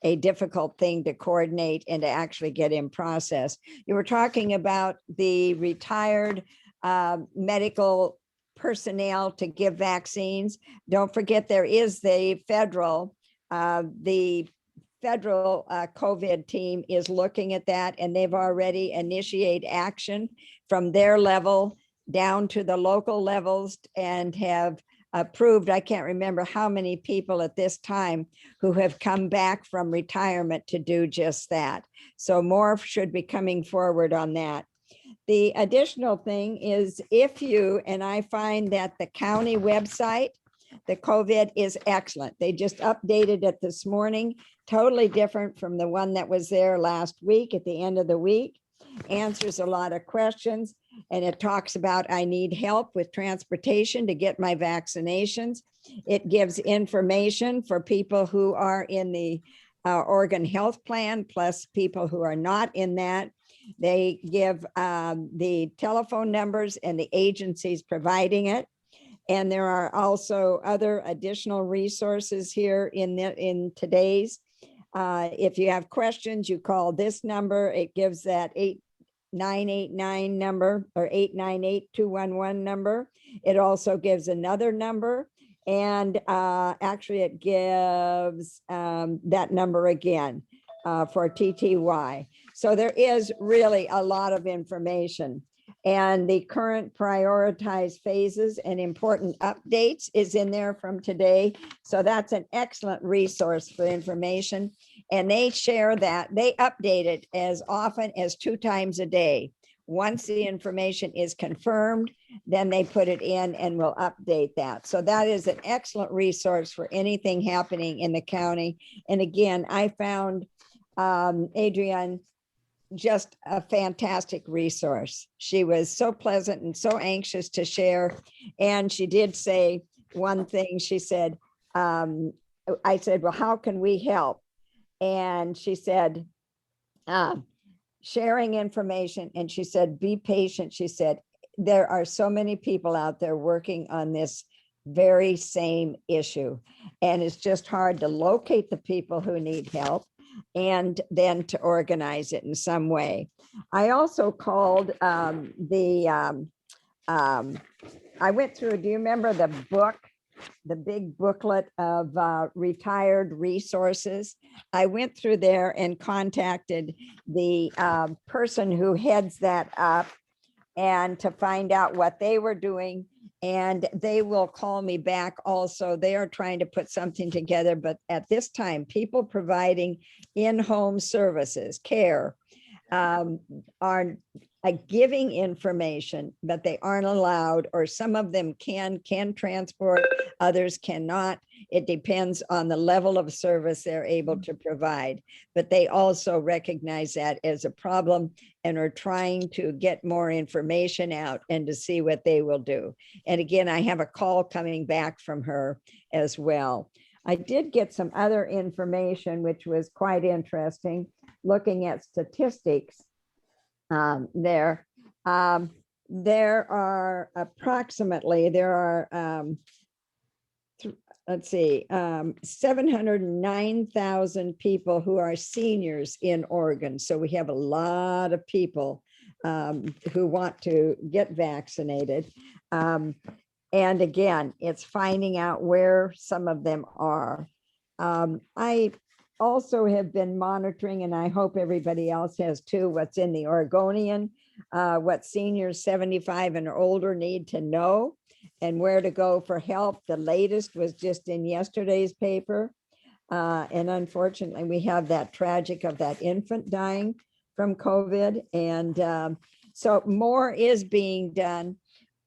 a difficult thing to coordinate and to actually get in process. You were talking about the retired medical personnel to give vaccines. Don't forget, there is the federal COVID team is looking at that, and they've already initiated action from their level down to the local levels and have approved, I can't remember how many people at this time who have come back from retirement to do just that. So more should be coming forward on that. The additional thing is if you, and I find that the county website, the COVID is excellent. They just updated it this morning, totally different from the one that was there last week at the end of the week. Answers a lot of questions, and it talks about I need help with transportation to get my vaccinations. It gives information for people who are in the Oregon Health Plan, plus people who are not in that. They give the telephone numbers and the agencies providing it. And there are also other additional resources here in today's. If you have questions, you call this number. It gives that 8989 number or 898-211 number. It also gives another number, and actually it gives that number again for TTY. So there is really a lot of information. And the current prioritized phases and important updates is in there from today. So that's an excellent resource for information. And they share that, they update it as often as 2 times a day. Once the information is confirmed, then they put it in and will update that. So that is an excellent resource for anything happening in the county. And again, I found Adrienne just a fantastic resource. She was so pleasant and so anxious to share. And she did say one thing. She said, I said, well, how can we help? And she said, sharing information. And she said, be patient. She said, there are so many people out there working on this very same issue. And it's just hard to locate the people who need help and then to organize it in some way. I also called I went through, do you remember the book, the big booklet of retired resources? I went through there and contacted the person who heads that up and to find out what they were doing. And they will call me back also. They are trying to put something together, but at this time, people providing in-home services, care, are giving information, but they aren't allowed, or some of them can transport, others cannot. It depends on the level of service they're able to provide, but they also recognize that as a problem and are trying to get more information out and to see what they will do. And again, I have a call coming back from her as well. I did get some other information, which was quite interesting, looking at statistics there. There are approximately, let's see, 709,000 people who are seniors in Oregon. So we have a lot of people who want to get vaccinated. And again, it's finding out where some of them are. I also have been monitoring, and I hope everybody else has too, what's in the Oregonian, what seniors 75 and older need to know and where to go for help. The latest was just in yesterday's paper. And unfortunately, we have that tragic of that infant dying from COVID. And so more is being done.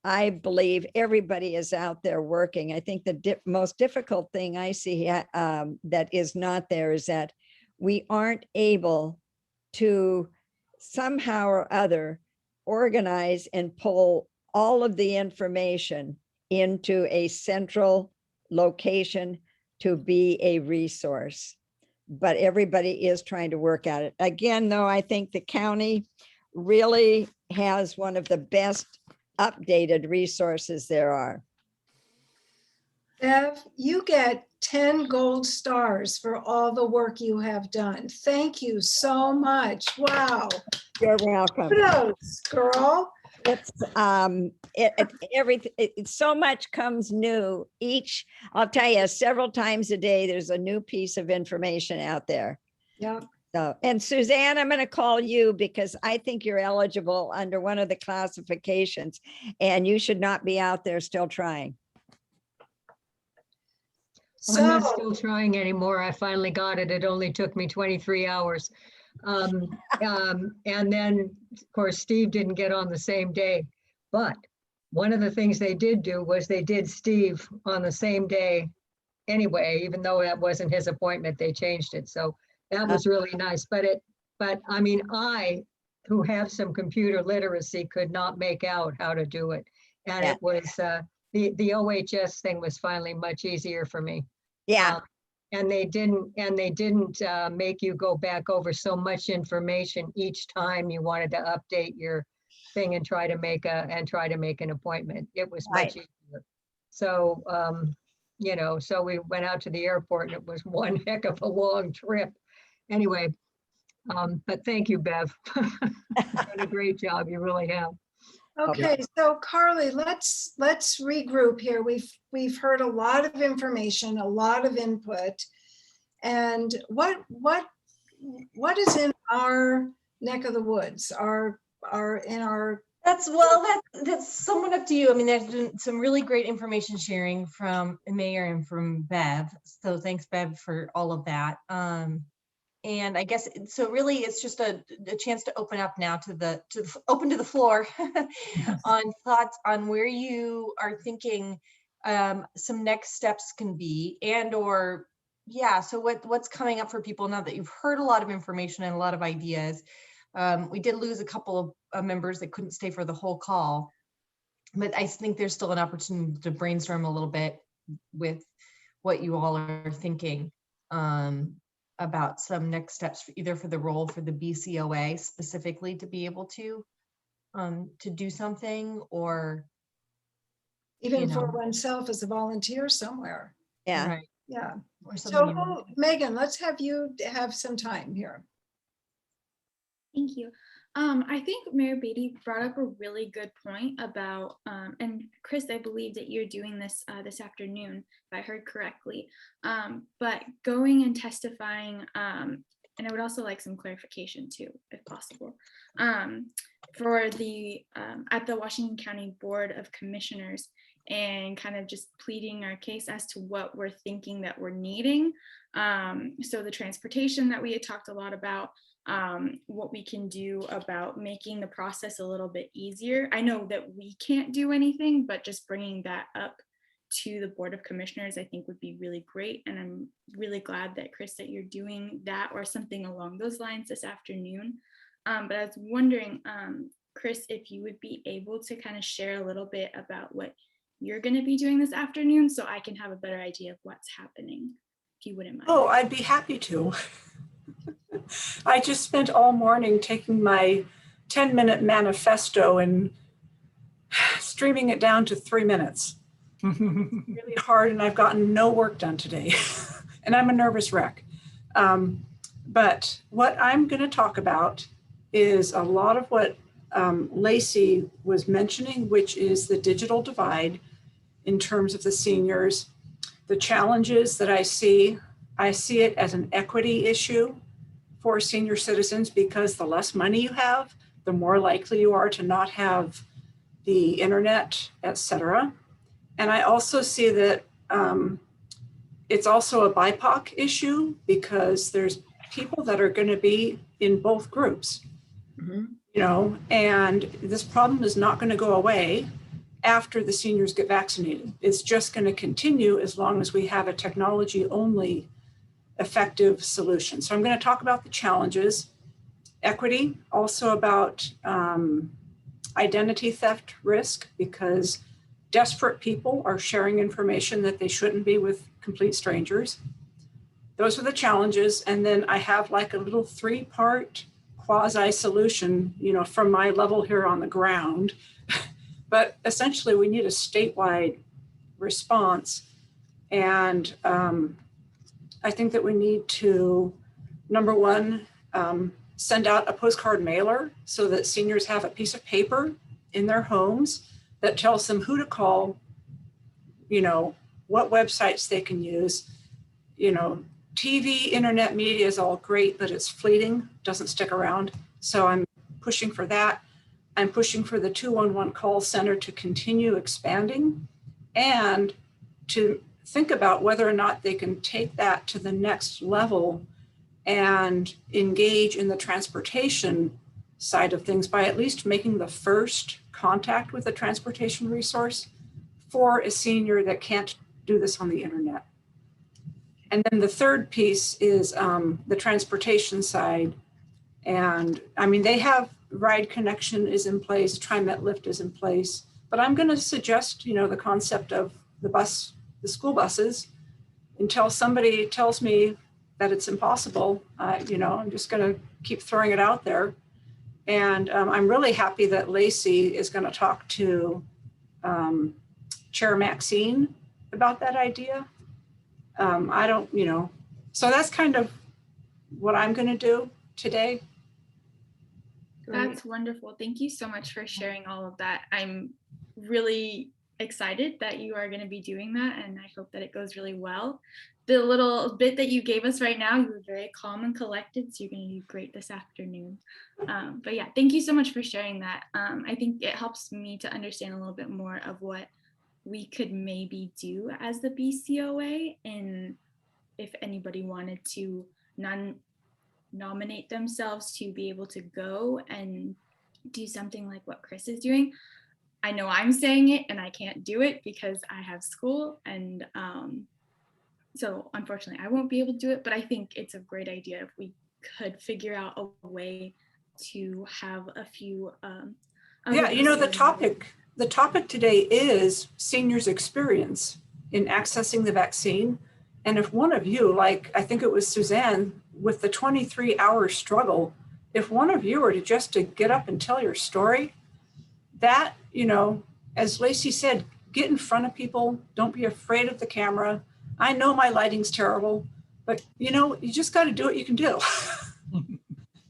I believe everybody is out there working. I think the most difficult thing I see that is not there is that we aren't able to somehow or other organize and pull all of the information into a central location to be a resource. But everybody is trying to work at it. Again, though, I think the county really has one of the best updated resources there are. Bev, you get 10 gold stars for all the work you have done. Thank you so much. Wow. You're welcome. Kudos, girl. It's everything. So much comes new each. I'll tell you, several times a day, there's a new piece of information out there. Yeah. So, and Suzanne, I'm going to call you because I think you're eligible under one of the classifications, and you should not be out there still trying. I'm not still trying anymore. I finally got it. It only took me 23 hours. And then, of course, Steve didn't get on the same day. But one of the things they did do was they did Steve on the same day anyway, even though that wasn't his appointment, they changed it. So that was really nice. But I mean, I, who have some computer literacy, could not make out how to do it. And it was, the OHS thing was finally much easier for me. Yeah. And they didn't make you go back over so much information each time you wanted to update your thing and try to make an appointment. It was much easier. So, you know, so we went out to the airport and it was one heck of a long trip. Anyway, but thank you, Bev. You've done a great job. You really have. Okay, so Carley, let's regroup here. We've heard a lot of information, a lot of input, and what is in our neck of the woods, in our That's somewhat up to you. I mean, there's been some really great information sharing from Mayor and from Bev. So thanks, Bev, for all of that. And I guess, so really it's just a chance to open up now open to the floor on thoughts on where you are thinking some next steps can be, and or, yeah, so what's coming up for people now that you've heard a lot of information and a lot of ideas. We did lose a couple of members that couldn't stay for the whole call, but I think there's still an opportunity to brainstorm a little bit with what you all are thinking about some next steps, either for the role for the BCOA specifically to be able to do something, or Even for oneself as a volunteer somewhere. Yeah. right, Yeah. or So something. Megan, let's have you have some time here. Thank you. I think Mayor Beatty brought up a really good point about, and Chris, I believe that you're doing this this afternoon, if I heard correctly, but going and testifying, and I would also like some clarification too, if possible, for the, at the Washington County Board of Commissioners, and kind of just pleading our case as to what we're thinking that we're needing. So the transportation that we had talked a lot about, what we can do about making the process a little bit easier. I know that we can't do anything, but just bringing that up to the Board of Commissioners, I think would be really great. And I'm really glad that, Chris, that you're doing that or something along those lines this afternoon. But I was wondering, Chris, if you would be able to kind of share a little bit about what you're going to be doing this afternoon, so I can have a better idea of what's happening, if you wouldn't mind. Oh, I'd be happy to. I just spent all morning taking my 10-minute manifesto and streaming it down to 3 minutes. Really hard, and I've gotten no work done today. And I'm a nervous wreck. But what I'm going to talk about is a lot of what Lacey was mentioning, which is the digital divide in terms of the seniors. The challenges that I see it as an equity issue for senior citizens, because the less money you have, the more likely you are to not have the internet, etc. And I also see that it's also a BIPOC issue, because there's people that are going to be in both groups, and this problem is not going to go away after the seniors get vaccinated. It's just going to continue as long as we have a technology only effective solution. So I'm going to talk about the challenges, equity, also about identity theft risk, because desperate people are sharing information that they shouldn't be with complete strangers. Those are the challenges. And then I have like a little 3-part quasi solution, from my level here on the ground. But essentially we need a statewide response. And I think that we need to, number one, send out a postcard mailer so that seniors have a piece of paper in their homes that tells them who to call, what websites they can use. TV, internet media is all great, but it's fleeting, doesn't stick around. So I'm pushing for that. I'm pushing for the 211 call center to continue expanding, and to think about whether or not they can take that to the next level and engage in the transportation side of things by at least making the first contact with a transportation resource for a senior that can't do this on the internet. And then the third piece is the transportation side. And I mean, they have Ride Connection is in place, TriMet Lift is in place, but I'm going to suggest, the concept of the school buses, until somebody tells me that it's impossible. I'm just going to keep throwing it out there. And I'm really happy that Lacey is going to talk to Chair Maxine about that idea. So that's kind of what I'm going to do today. That's wonderful. Thank you so much for sharing all of that. I'm really excited that you are going to be doing that, and I hope that it goes really well. The little bit that you gave us right now, you were very calm and collected, so you're going to do great this afternoon. But yeah, thank you so much for sharing that. I think it helps me to understand a little bit more of what we could maybe do as the BCOA, and if anybody wanted to nominate themselves to be able to go and do something like what Chris is doing. I know I'm saying it and I can't do it because I have school, and so unfortunately I won't be able to do it, but I think it's a great idea if we could figure out a way to have a few Yeah, you know, the topic today is seniors' experience in accessing the vaccine. And if one of you, like I think it was Suzanne, with the 23-hour struggle, if one of you were to just to get up and tell your story, that, you know, as Lacey said, get in front of people, don't be afraid of the camera. I know my lighting's terrible, but you know, you just got to do what you can do.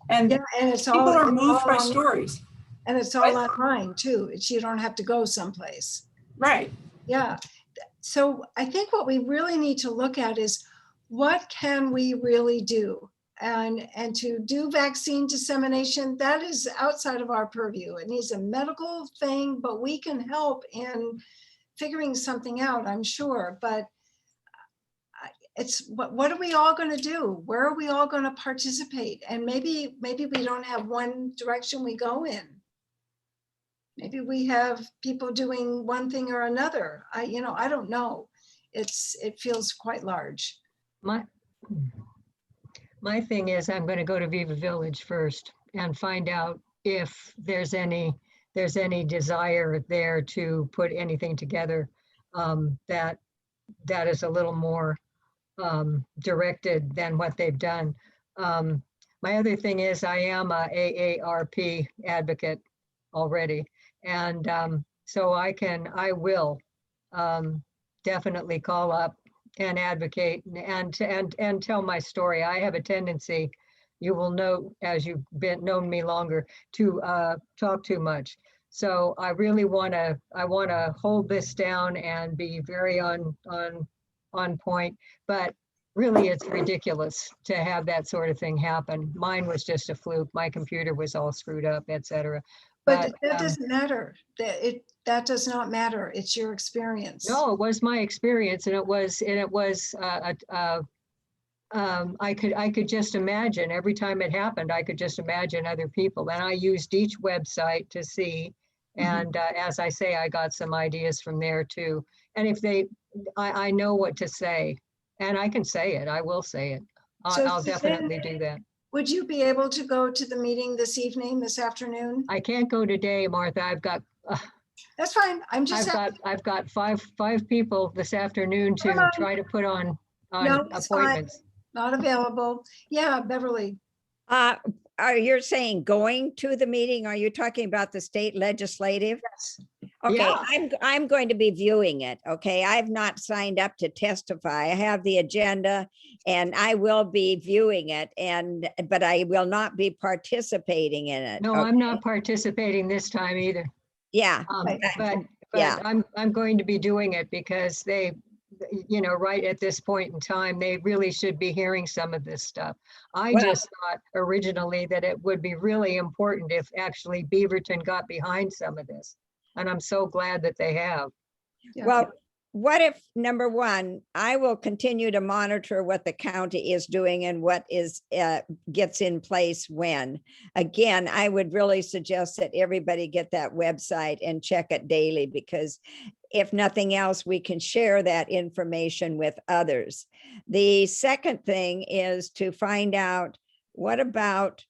And, Yeah, and it's people all, are it's moved all by online. stories. And it's all online too. You don't have to go someplace. Right. Yeah. So I think what we really need to look at is what can we really do? And to do vaccine dissemination, that is outside of our purview. It needs a medical thing, but we can help in figuring something out, I'm sure. But it's what are we all going to do? Where are we all going to participate? And maybe we don't have one direction we go in. Maybe we have people doing one thing or another. I don't know. It feels quite large. My thing is I'm going to go to Viva Village first and find out if there's any desire there to put anything together that is a little more directed than what they've done. My other thing is I am a AARP advocate already. And so I will definitely call up and advocate and tell my story. I have a tendency, you will know as you've known me longer, to talk too much. So I really want to hold this down and be very on point, but really it's ridiculous to have that sort of thing happen. Mine was just a fluke. My computer was all screwed up, etc. But that doesn't matter. That does not matter. It's your experience. No, it was my experience, and it was I could just imagine every time it happened. I could just imagine other people, and I used each website to see. And as I say, I got some ideas from there too. And if I know what to say, and I can say it. I will say it. I'll definitely do that. Would you be able to go to the meeting this afternoon? I can't go today, Martha. I've got. That's fine. I've got five people this afternoon to try to put on appointments. Fine. Not available. Yeah, Beverly. Are you saying going to the meeting? Are you talking about the state legislative? Yes. Okay, Yeah. I'm going to be viewing it. Okay, I've not signed up to testify. I have the agenda and I will be viewing it, but I will not be participating in it. No, okay? I'm not participating this time either. Yeah. But yeah. I'm going to be doing it because they, right at this point in time, they really should be hearing some of this stuff. I just thought originally that it would be really important if actually Beaverton got behind some of this. And I'm so glad that they have. Yeah. Well, what if, number one, I will continue to monitor what the county is doing and what gets in place when. Again, I would really suggest that everybody get that website and check it daily, because if nothing else, we can share that information with others. The second thing is to find out what about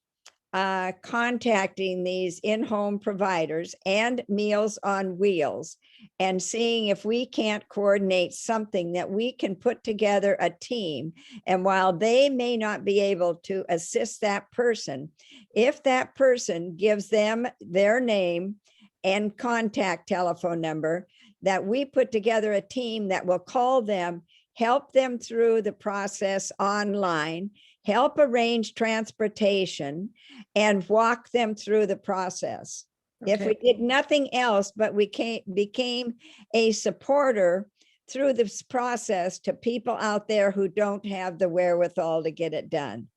contacting these in-home providers and Meals on Wheels and seeing if we can't coordinate something that we can put together a team. And while they may not be able to assist that person, if that person gives them their name and contact telephone number, that we put together a team that will call them, help them through the process online, help arrange transportation, and walk them through the process. If we did nothing else, but we became a supporter through this process to people out there who don't have the wherewithal to get it done.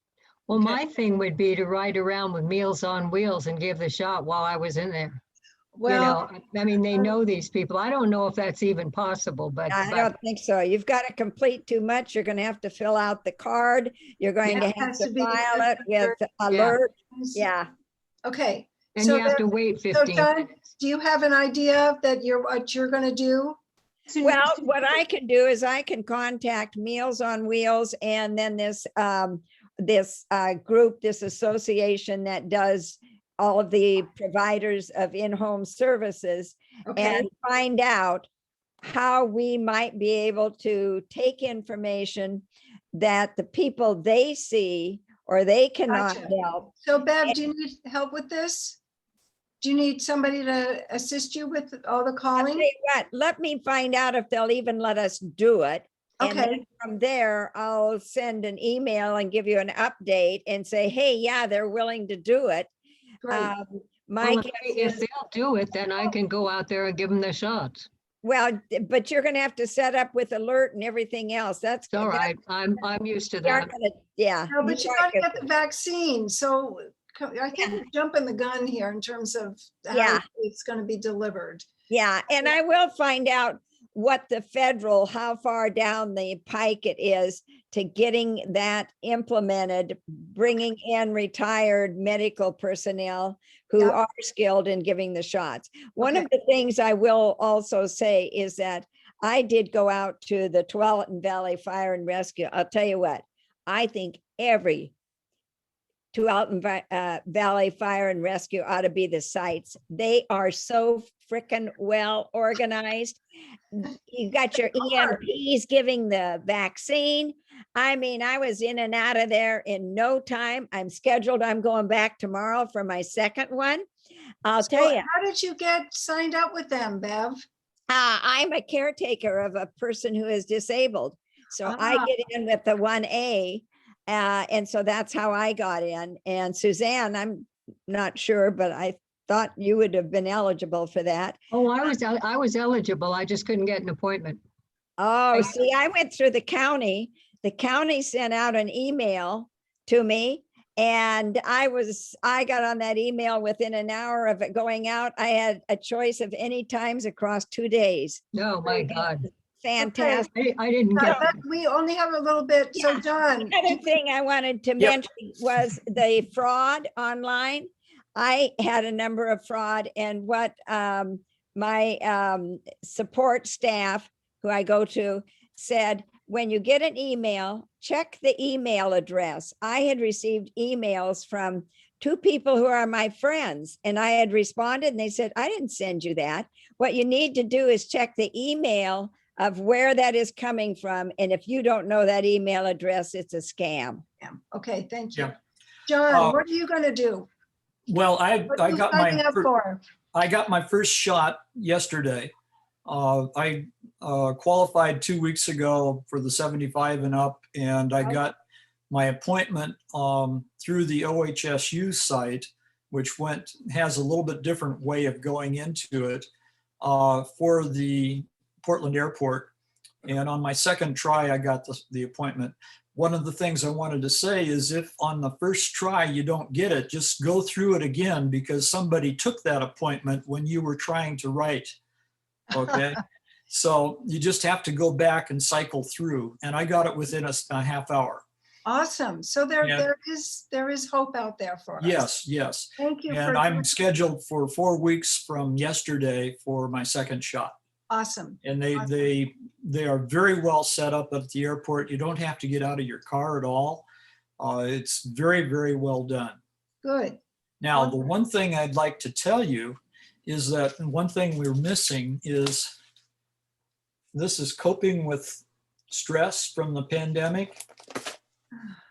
Well, Okay. my thing would be to ride around with Meals on Wheels and give the shot while I was in there. You Well, know, I mean, they know these people. I don't know if that's even possible, but I don't think so. You've got to complete too much. You're going to have to fill out the card. You're going Yeah, to it have has to to be file it with alert. Yeah. okay. and So you have to wait So 15 John, minutes. do you have an idea that what you're gonna do? Well, what I can do is I can contact Meals on Wheels and then this group, this association that does all of the providers of in-home services Okay, and find out how we might be able to take information that the people they see or they cannot Gotcha. help. so Bev, do you need help with this? Do you need somebody to assist you with all the I'll tell calling? you what, let me find out if they'll even let us do it. And then Okay, from there, I'll send an email and give you an update and say, hey, yeah, they're willing to do it. great. My Well, guess if is, they'll do it, then I can go out there and give them the shots. well, but you're gonna have to set up with alert and everything else. That's. It's all that- right. I'm used to you aren't that. gonna- Yeah. No, but you aren't gotta gonna- get the vaccine, so I think we're jumping the gun here in terms of how Yeah. it's gonna be delivered. Yeah, and I will find out what the federal, how far down the pike it is to getting that implemented, bringing in retired medical personnel who Yeah. are skilled in giving the shots. One of Okay. the things I will also say is that I did go out to the Tualatin Valley Fire and Rescue. I'll tell you what, I think every Tualatin Valley Fire and Rescue ought to be the sites. They are so freaking well organized. You got your EMPs giving the vaccine. I mean, I was in and out of there in no time. I'm scheduled. I'm going back tomorrow for my second one. I'll So tell you, how did you get signed up with them, Bev? I'm a caretaker of a person who is disabled. So I Ah. get in with the 1A. And so that's how I got in. And Suzanne, I'm not sure, but I thought you would have been eligible for that. Oh, I was eligible. I just couldn't get an appointment. Oh, see, I went through the county. The county sent out an email to me and I got on that email within an hour of it going out. I had a choice of any times across 2 days. Oh, my God. Fantastic. I didn't get that. We only have a little bit, so Yeah. John, Another thing I wanted to mention was the fraud online. I had a number of fraud and what my support staff who I go to said, when you get an email, check the email address. I had received emails from 2 people who are my friends and I had responded and they said, I didn't send you that. What you need to do is check the email of where that is coming from. And if you don't know that email address, it's a scam. yeah, okay, thank you. Yeah. John, what are you gonna do? Well, I What are you got signing up for? I got my first shot yesterday. I qualified 2 weeks ago for the 75 and up, and I got my appointment through the OHSU site, which has a little bit different way of going into it for the Portland Airport. And on my second try, I got the appointment. One of the things I wanted to say is if on the first try you don't get it, just go through it again because somebody took that appointment when you were trying to write. Okay. So you just have to go back and cycle through. And I got it within a half hour. Awesome, so there Yeah. there is hope out there for us. Yes, yes. Thank you. And for I'm scheduled for 4 weeks from yesterday for my second shot. Awesome, And Awesome. they are very well set up at the airport. You don't have to get out of your car at all. It's very, very well done. good. Now, the Awesome. one thing I'd like to tell you is that one thing we're missing is this is coping with stress from the pandemic.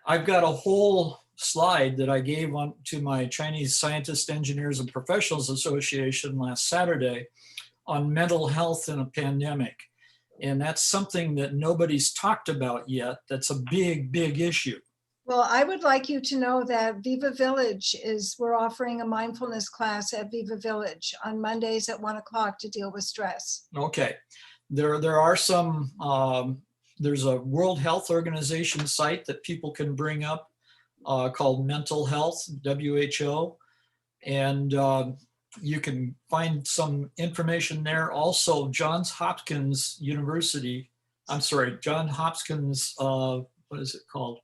I've got a whole slide that I gave on to my Chinese Scientists, Engineers, and Professionals Association last Saturday on mental health in a pandemic. And that's something that nobody's talked about yet. That's a big, big issue. Well, I would like you to know that Viva Village we're offering a mindfulness class at Viva Village on Mondays at 1 o'clock to deal with stress. Okay, there are some, there's a World Health Organization site that people can bring up called Mental Health, WHO. And you can find some information there. Also, Johns Hopkins University, Johns Hopkins, what is it called?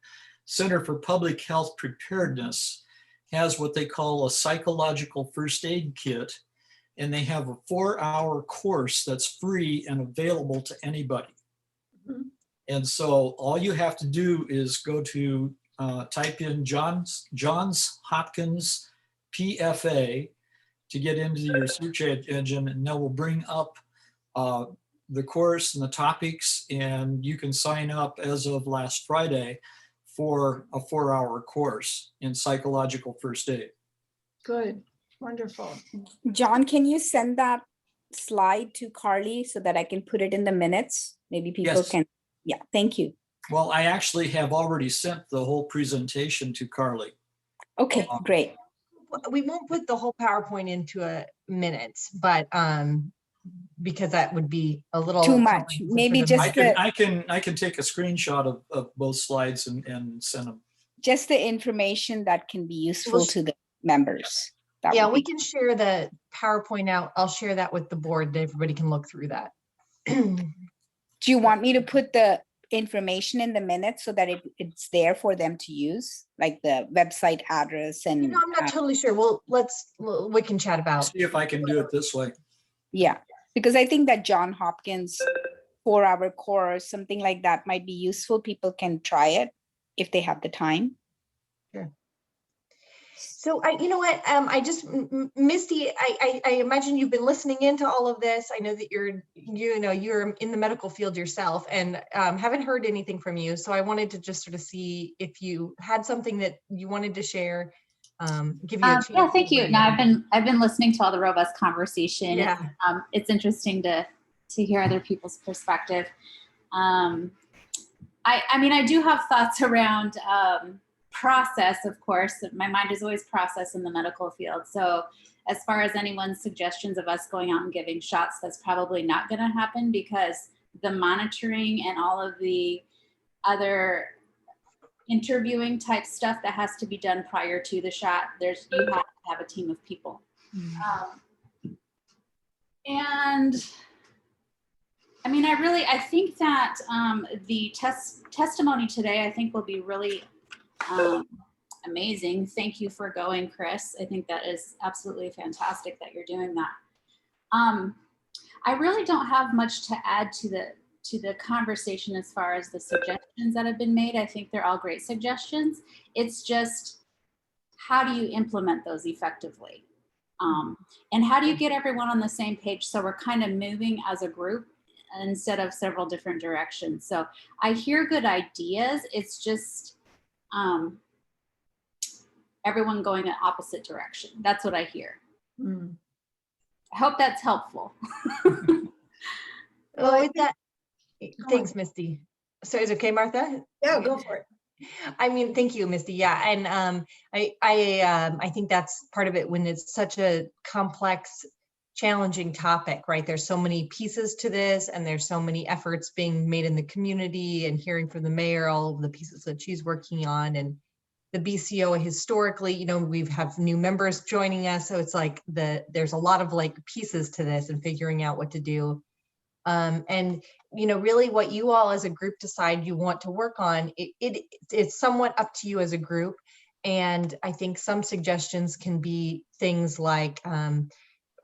Center for Public Health Preparedness has what they call a psychological first aid kit. And they have a 4-hour course that's free and available to anybody. Mhm. And so all you have to do is go to type in Johns Hopkins PFA to get into your search engine, and that will bring up the course and the topics, and you can sign up as of last Friday for a 4-hour course in psychological first aid. Good, wonderful. John, can you send that slide to Carly so that I can put it in the minutes? Maybe people Yes. can, yeah, thank you. Well, I actually have already sent the whole presentation to Carly. Okay, great. We won't put the whole PowerPoint into a minutes, but because that would be a little Too much. comprehensive Maybe for the just minutes. I can take a screenshot of both slides and send them. just the information that can be useful Well, to the members. That Yeah, would we be- can share the PowerPoint out. I'll share that with the board and everybody can look through that. Do you want me to put the information in the minutes so that it's there for them to use, like the website address and I'm not totally sure. Well, we can chat about. See if I can do it this way. yeah, because I think that John Hopkins 4-hour course, something like that might be useful. People can try it if they have the time. So you know what, I just, Misty, I imagine you've been listening into all of this. I know that you're in the medical field yourself, and haven't heard anything from you. So I wanted to just sort of see if you had something that you wanted to share, give you a chance. Yeah, thank you. No, I've been listening to all the robust conversation. Yeah. It's interesting to hear other people's perspective. I mean, I do have thoughts around process, of course. My mind is always process in the medical field. So as far as anyone's suggestions of us going out and giving shots, that's probably not going to happen, because the monitoring and all of the other interviewing type stuff that has to be done prior to the shot, you have to have a team of people. And I mean, I think that the testimony today, I think, will be really amazing. Thank you for going, Chris. I think that is absolutely fantastic that you're doing that. I really don't have much to add to the conversation as far as the suggestions that have been made. I think they're all great suggestions. It's just, how do you implement those effectively? And how do you get everyone on the same page so we're kind of moving as a group instead of several different directions? So I hear good ideas. It's just everyone going in opposite direction. That's what I hear. I hope that's helpful. Well, with that, thanks, Misty. So is it okay, Martha? Yeah, go for it. I mean, thank you, Misty. Yeah, and I think that's part of it when it's such a complex, challenging topic, right? There's so many pieces to this, and there's so many efforts being made in the community, and hearing from the mayor all of the pieces that she's working on, and the BCOA historically, we have new members joining us, so it's like there's a lot of pieces to this and figuring out what to do. And really what you all as a group decide you want to work on, it's somewhat up to you as a group. And I think some suggestions can be things like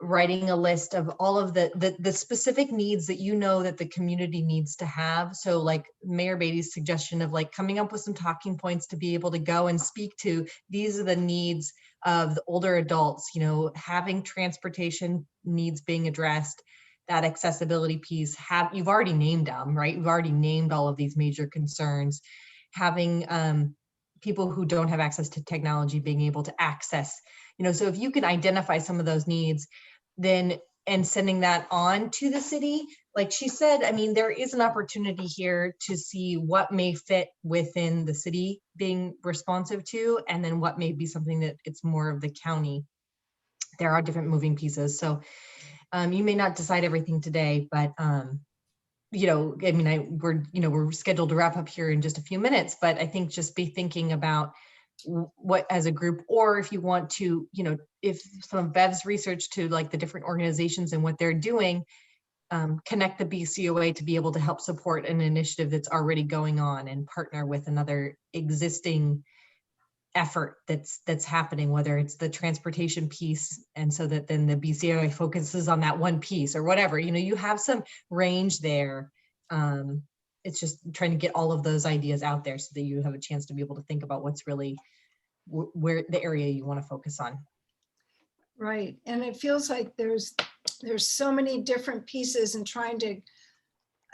writing a list of all of the specific needs that that the community needs to have. So like Mayor Beatty's suggestion of coming up with some talking points to be able to go and speak to, these are the needs of the older adults, having transportation needs being addressed, that accessibility piece, you've already named them, right? You've already named all of these major concerns. Having people who don't have access to technology being able to access, so if you can identify some of those needs, then and sending that on to the city, like she said, I mean, there is an opportunity here to see what may fit within the city being responsive to, and then what may be something that it's more of the county. There are different moving pieces. So you may not decide everything today, but you know, I mean, we're scheduled to wrap up here in just a few minutes, but I think just be thinking about what as a group, or if you want to, you know, if some of Bev's research to like the different organizations and what they're doing, connect the BCOA to be able to help support an initiative that's already going on and partner with another existing effort that's happening, whether it's the transportation piece, and so that then the BCOA focuses on that one piece or whatever, you know, you have some range there. It's just trying to get all of those ideas out there so that you have a chance to be able to think about what's really where the area you want to focus on. Right. And it feels like there's so many different pieces, and trying to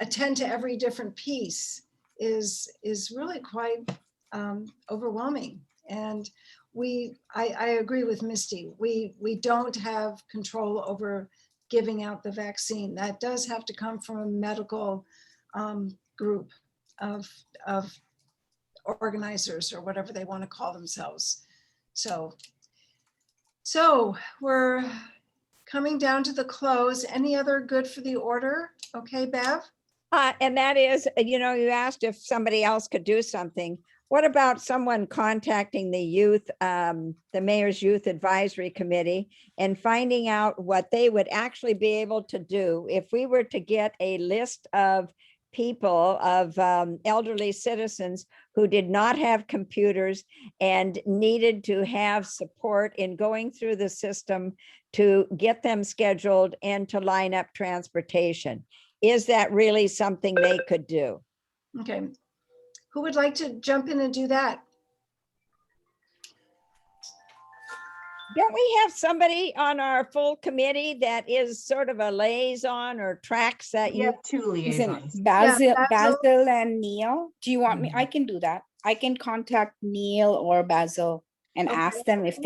attend to every different piece is really quite overwhelming. And I agree with Misty. We don't have control over giving out the vaccine. That does have to come from a medical group of organizers, or whatever they want to call themselves. So we're coming down to the close. Any other good for the order? Okay, Bev? And that is, you know, you asked if somebody else could do something. What about someone contacting the youth, the Mayor's Youth Advisory Committee, and finding out what they would actually be able to do if we were to get a list of people, of elderly citizens who did not have computers and needed to have support in going through the system to get them scheduled and to line up transportation. Is that really something they could do? Okay. Who would like to jump in and do that? Don't we have somebody on our full committee that is sort of a liaison or tracks that You you? have two liaisons. Basil, Basil. Basil and Neil. Do you want me? I can do that. I can contact Neil or Basil and Okay. ask them if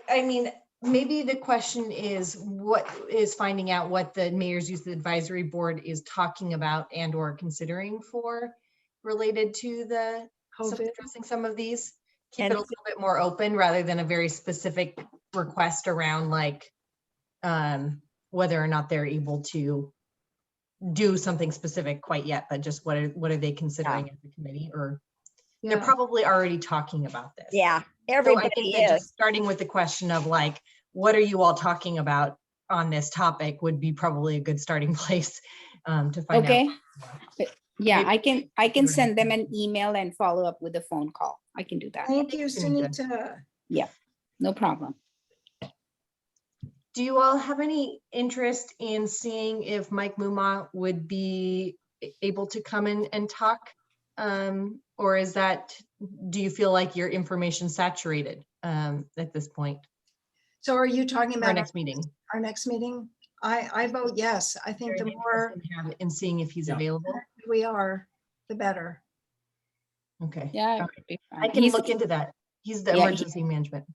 I mean, maybe the question is, what is finding out what the Mayor's Youth Advisory Board is talking about and or considering for related to the COVID. addressing some of these. Keep And- it a little bit more open rather than a very specific request around like whether or not they're able to do something specific quite yet, but just what are they considering as a committee, or they're probably already talking about this. Yeah, So I everybody think that just is. starting with the question of like, what are you all talking about on this topic would be probably a good starting place to find Okay. out. Yeah, Maybe- I can send them an email and follow up with a phone call. I can do that. Thank you, Sunita. Sunita. No problem. Do you all have any interest in seeing if Mike Muma would be able to come in and talk? Or is that, do you feel like your information saturated at this point? So are you talking Our about next meeting. our next meeting? I vote yes. I think the more In seeing if he's available. we are, the better. Okay. Yeah, it All would be fine. I can He's- look into that. He's the Yeah, emergency management.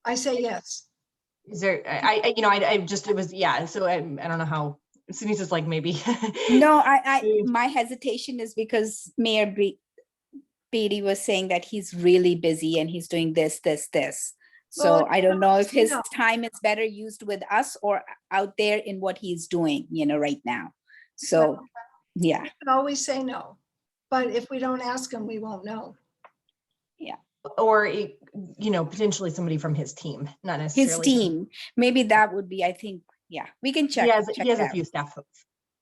I say yes. Is there, I just, it was, yeah, so I don't know how, Sunita's like maybe. No, my hesitation is because Mayor Beaty was saying that he's really busy and he's doing this. So Well, I don't know if his no. time is better used with us or out there in what he's doing, right now. So, yeah. We can always say no, but if we don't ask him, we won't know. Or, potentially somebody from his team, not necessarily. His team, maybe that would be, I think, yeah, we can check. He has it a out. few staff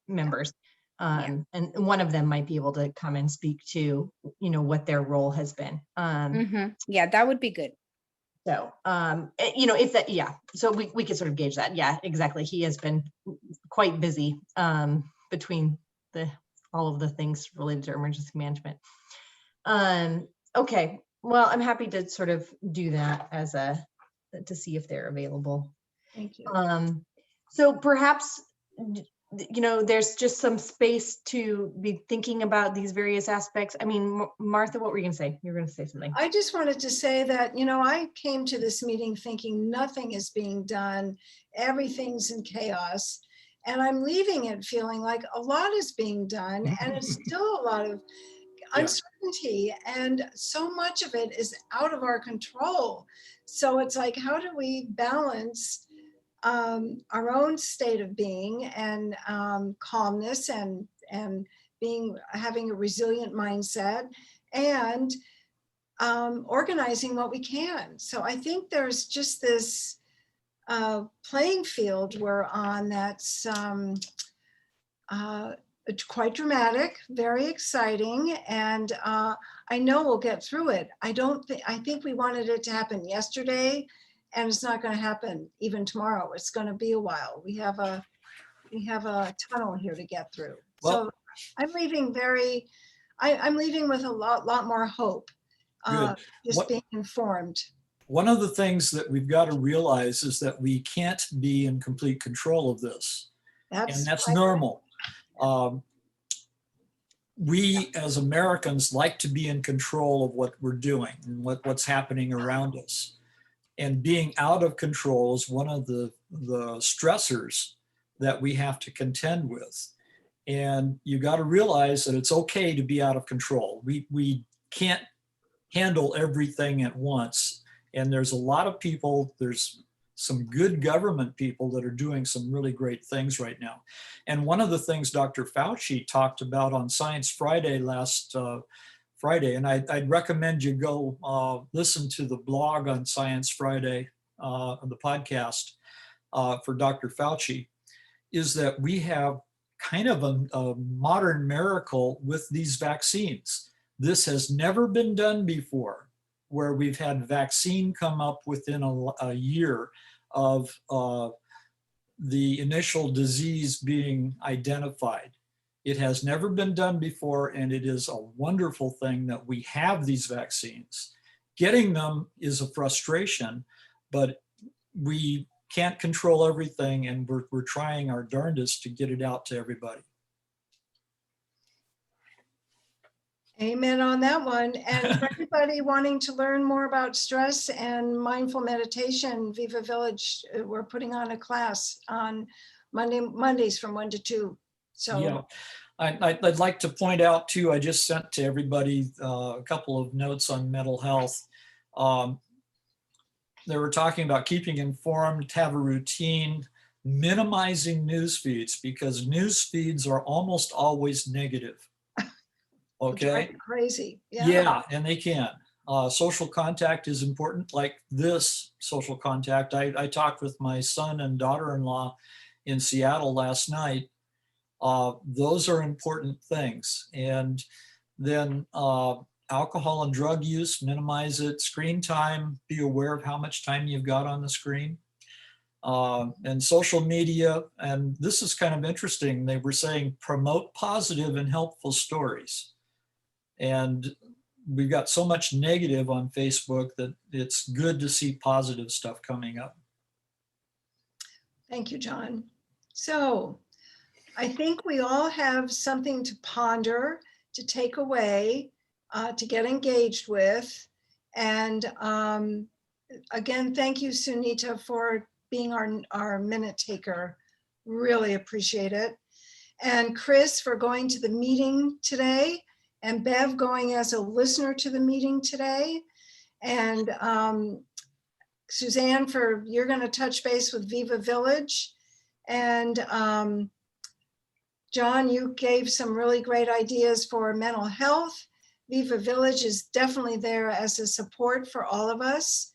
members. And one of them might be able to come and speak to, what their role has been. Yeah, that would be good. So, if that, yeah, so we could sort of gauge that. Yeah, exactly. He has been quite busy between all of the things related to emergency management. Okay, well, I'm happy to sort of do that to see if they're available. Thank you. So perhaps, there's just some space to be thinking about these various aspects. I mean, Martha, what were you gonna say? You were gonna say something. I just wanted to say that, I came to this meeting thinking nothing is being done. Everything's in chaos. And I'm leaving it feeling like a lot is being done and it's still a lot of uncertainty, and so much of it is out of our control. So it's like, how do we balance our own state of being and calmness and having a resilient mindset and organizing what we can. So I think there's just this playing field we're on that's it's quite dramatic, very exciting, and I know we'll get through it. I think we wanted it to happen yesterday, and it's not going to happen even tomorrow. It's going to be a while. We have a tunnel here to get through. Well, so I'm leaving I'm leaving with a lot more hope. Just being informed. One of the things that we've got to realize is that we can't be in complete control of this, and that's normal. We as Americans like to be in control of what we're doing and what's happening around us. And being out of control is one of the stressors that we have to contend with. And you got to realize that it's okay to be out of control. We can't handle everything at once. And there's a lot of people, there's some good government people that are doing some really great things right now. And one of the things Dr. Fauci talked about on Science Friday last Friday, and I'd recommend you go listen to the blog on Science Friday, the podcast for Dr. Fauci, is that we have kind of a modern miracle with these vaccines. This has never been done before, where we've had vaccine come up within a year of the initial disease being identified. It has never been done before, and it is a wonderful thing that we have these vaccines. Getting them is a frustration, but we can't control everything, and we're trying our darndest to get it out to everybody. Amen on that one. And for anybody wanting to learn more about stress and mindful meditation, Viva Village, we're putting on a class on Mondays from 1 to 2. So yeah, I'd like to point out too, I just sent to everybody a couple of notes on mental health. They were talking about keeping informed, have a routine, minimizing news feeds, because news feeds are almost always negative. Okay. Crazy. Yeah, and they can. Social contact is important, like this social contact. I talked with my son and daughter-in-law in Seattle last night. Those are important things. And then alcohol and drug use, minimize it. Screen time, be aware of how much time you've got on the screen. And social media, and this is kind of interesting. They were saying promote positive and helpful stories. And we've got so much negative on Facebook that it's good to see positive stuff coming up. Thank you, John. So I think we all have something to ponder, to take away, to get engaged with. And again, thank you, Sunita, for being our minute taker. Really appreciate it. And Chris for going to the meeting today, and Bev going as a listener to the meeting today. And Suzanne, you're going to touch base with Viva Village. And John, you gave some really great ideas for mental health. Viva Village is definitely there as a support for all of us.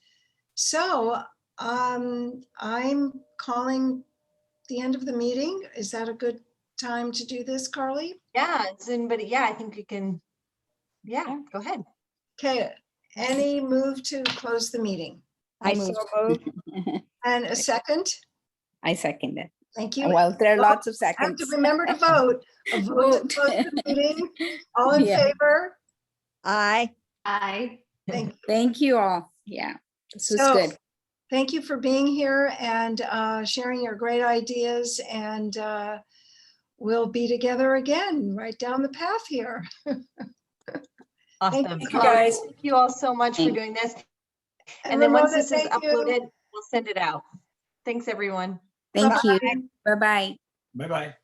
So I'm calling the end of the meeting. Is that a good time to do this, Carley? Yeah, does anybody, yeah, I think you can, yeah, go ahead. Okay, any move to close the meeting? I so moved. And a second? I second it. Thank you. Well, there are lots of I have seconds. to remember to vote. A vote to close the meeting. All in favor? Aye. Aye. Thank you all. Yeah, this was So, good. Thank you for being here and sharing your great ideas, and we'll be together again right down the path here. Awesome. Thank you, guys. Thank you all so much for doing this. And then Ramona, once this is thank you. uploaded, we'll send it out. Thanks, everyone. Thank you. Bye-bye. Bye-bye. Bye-bye.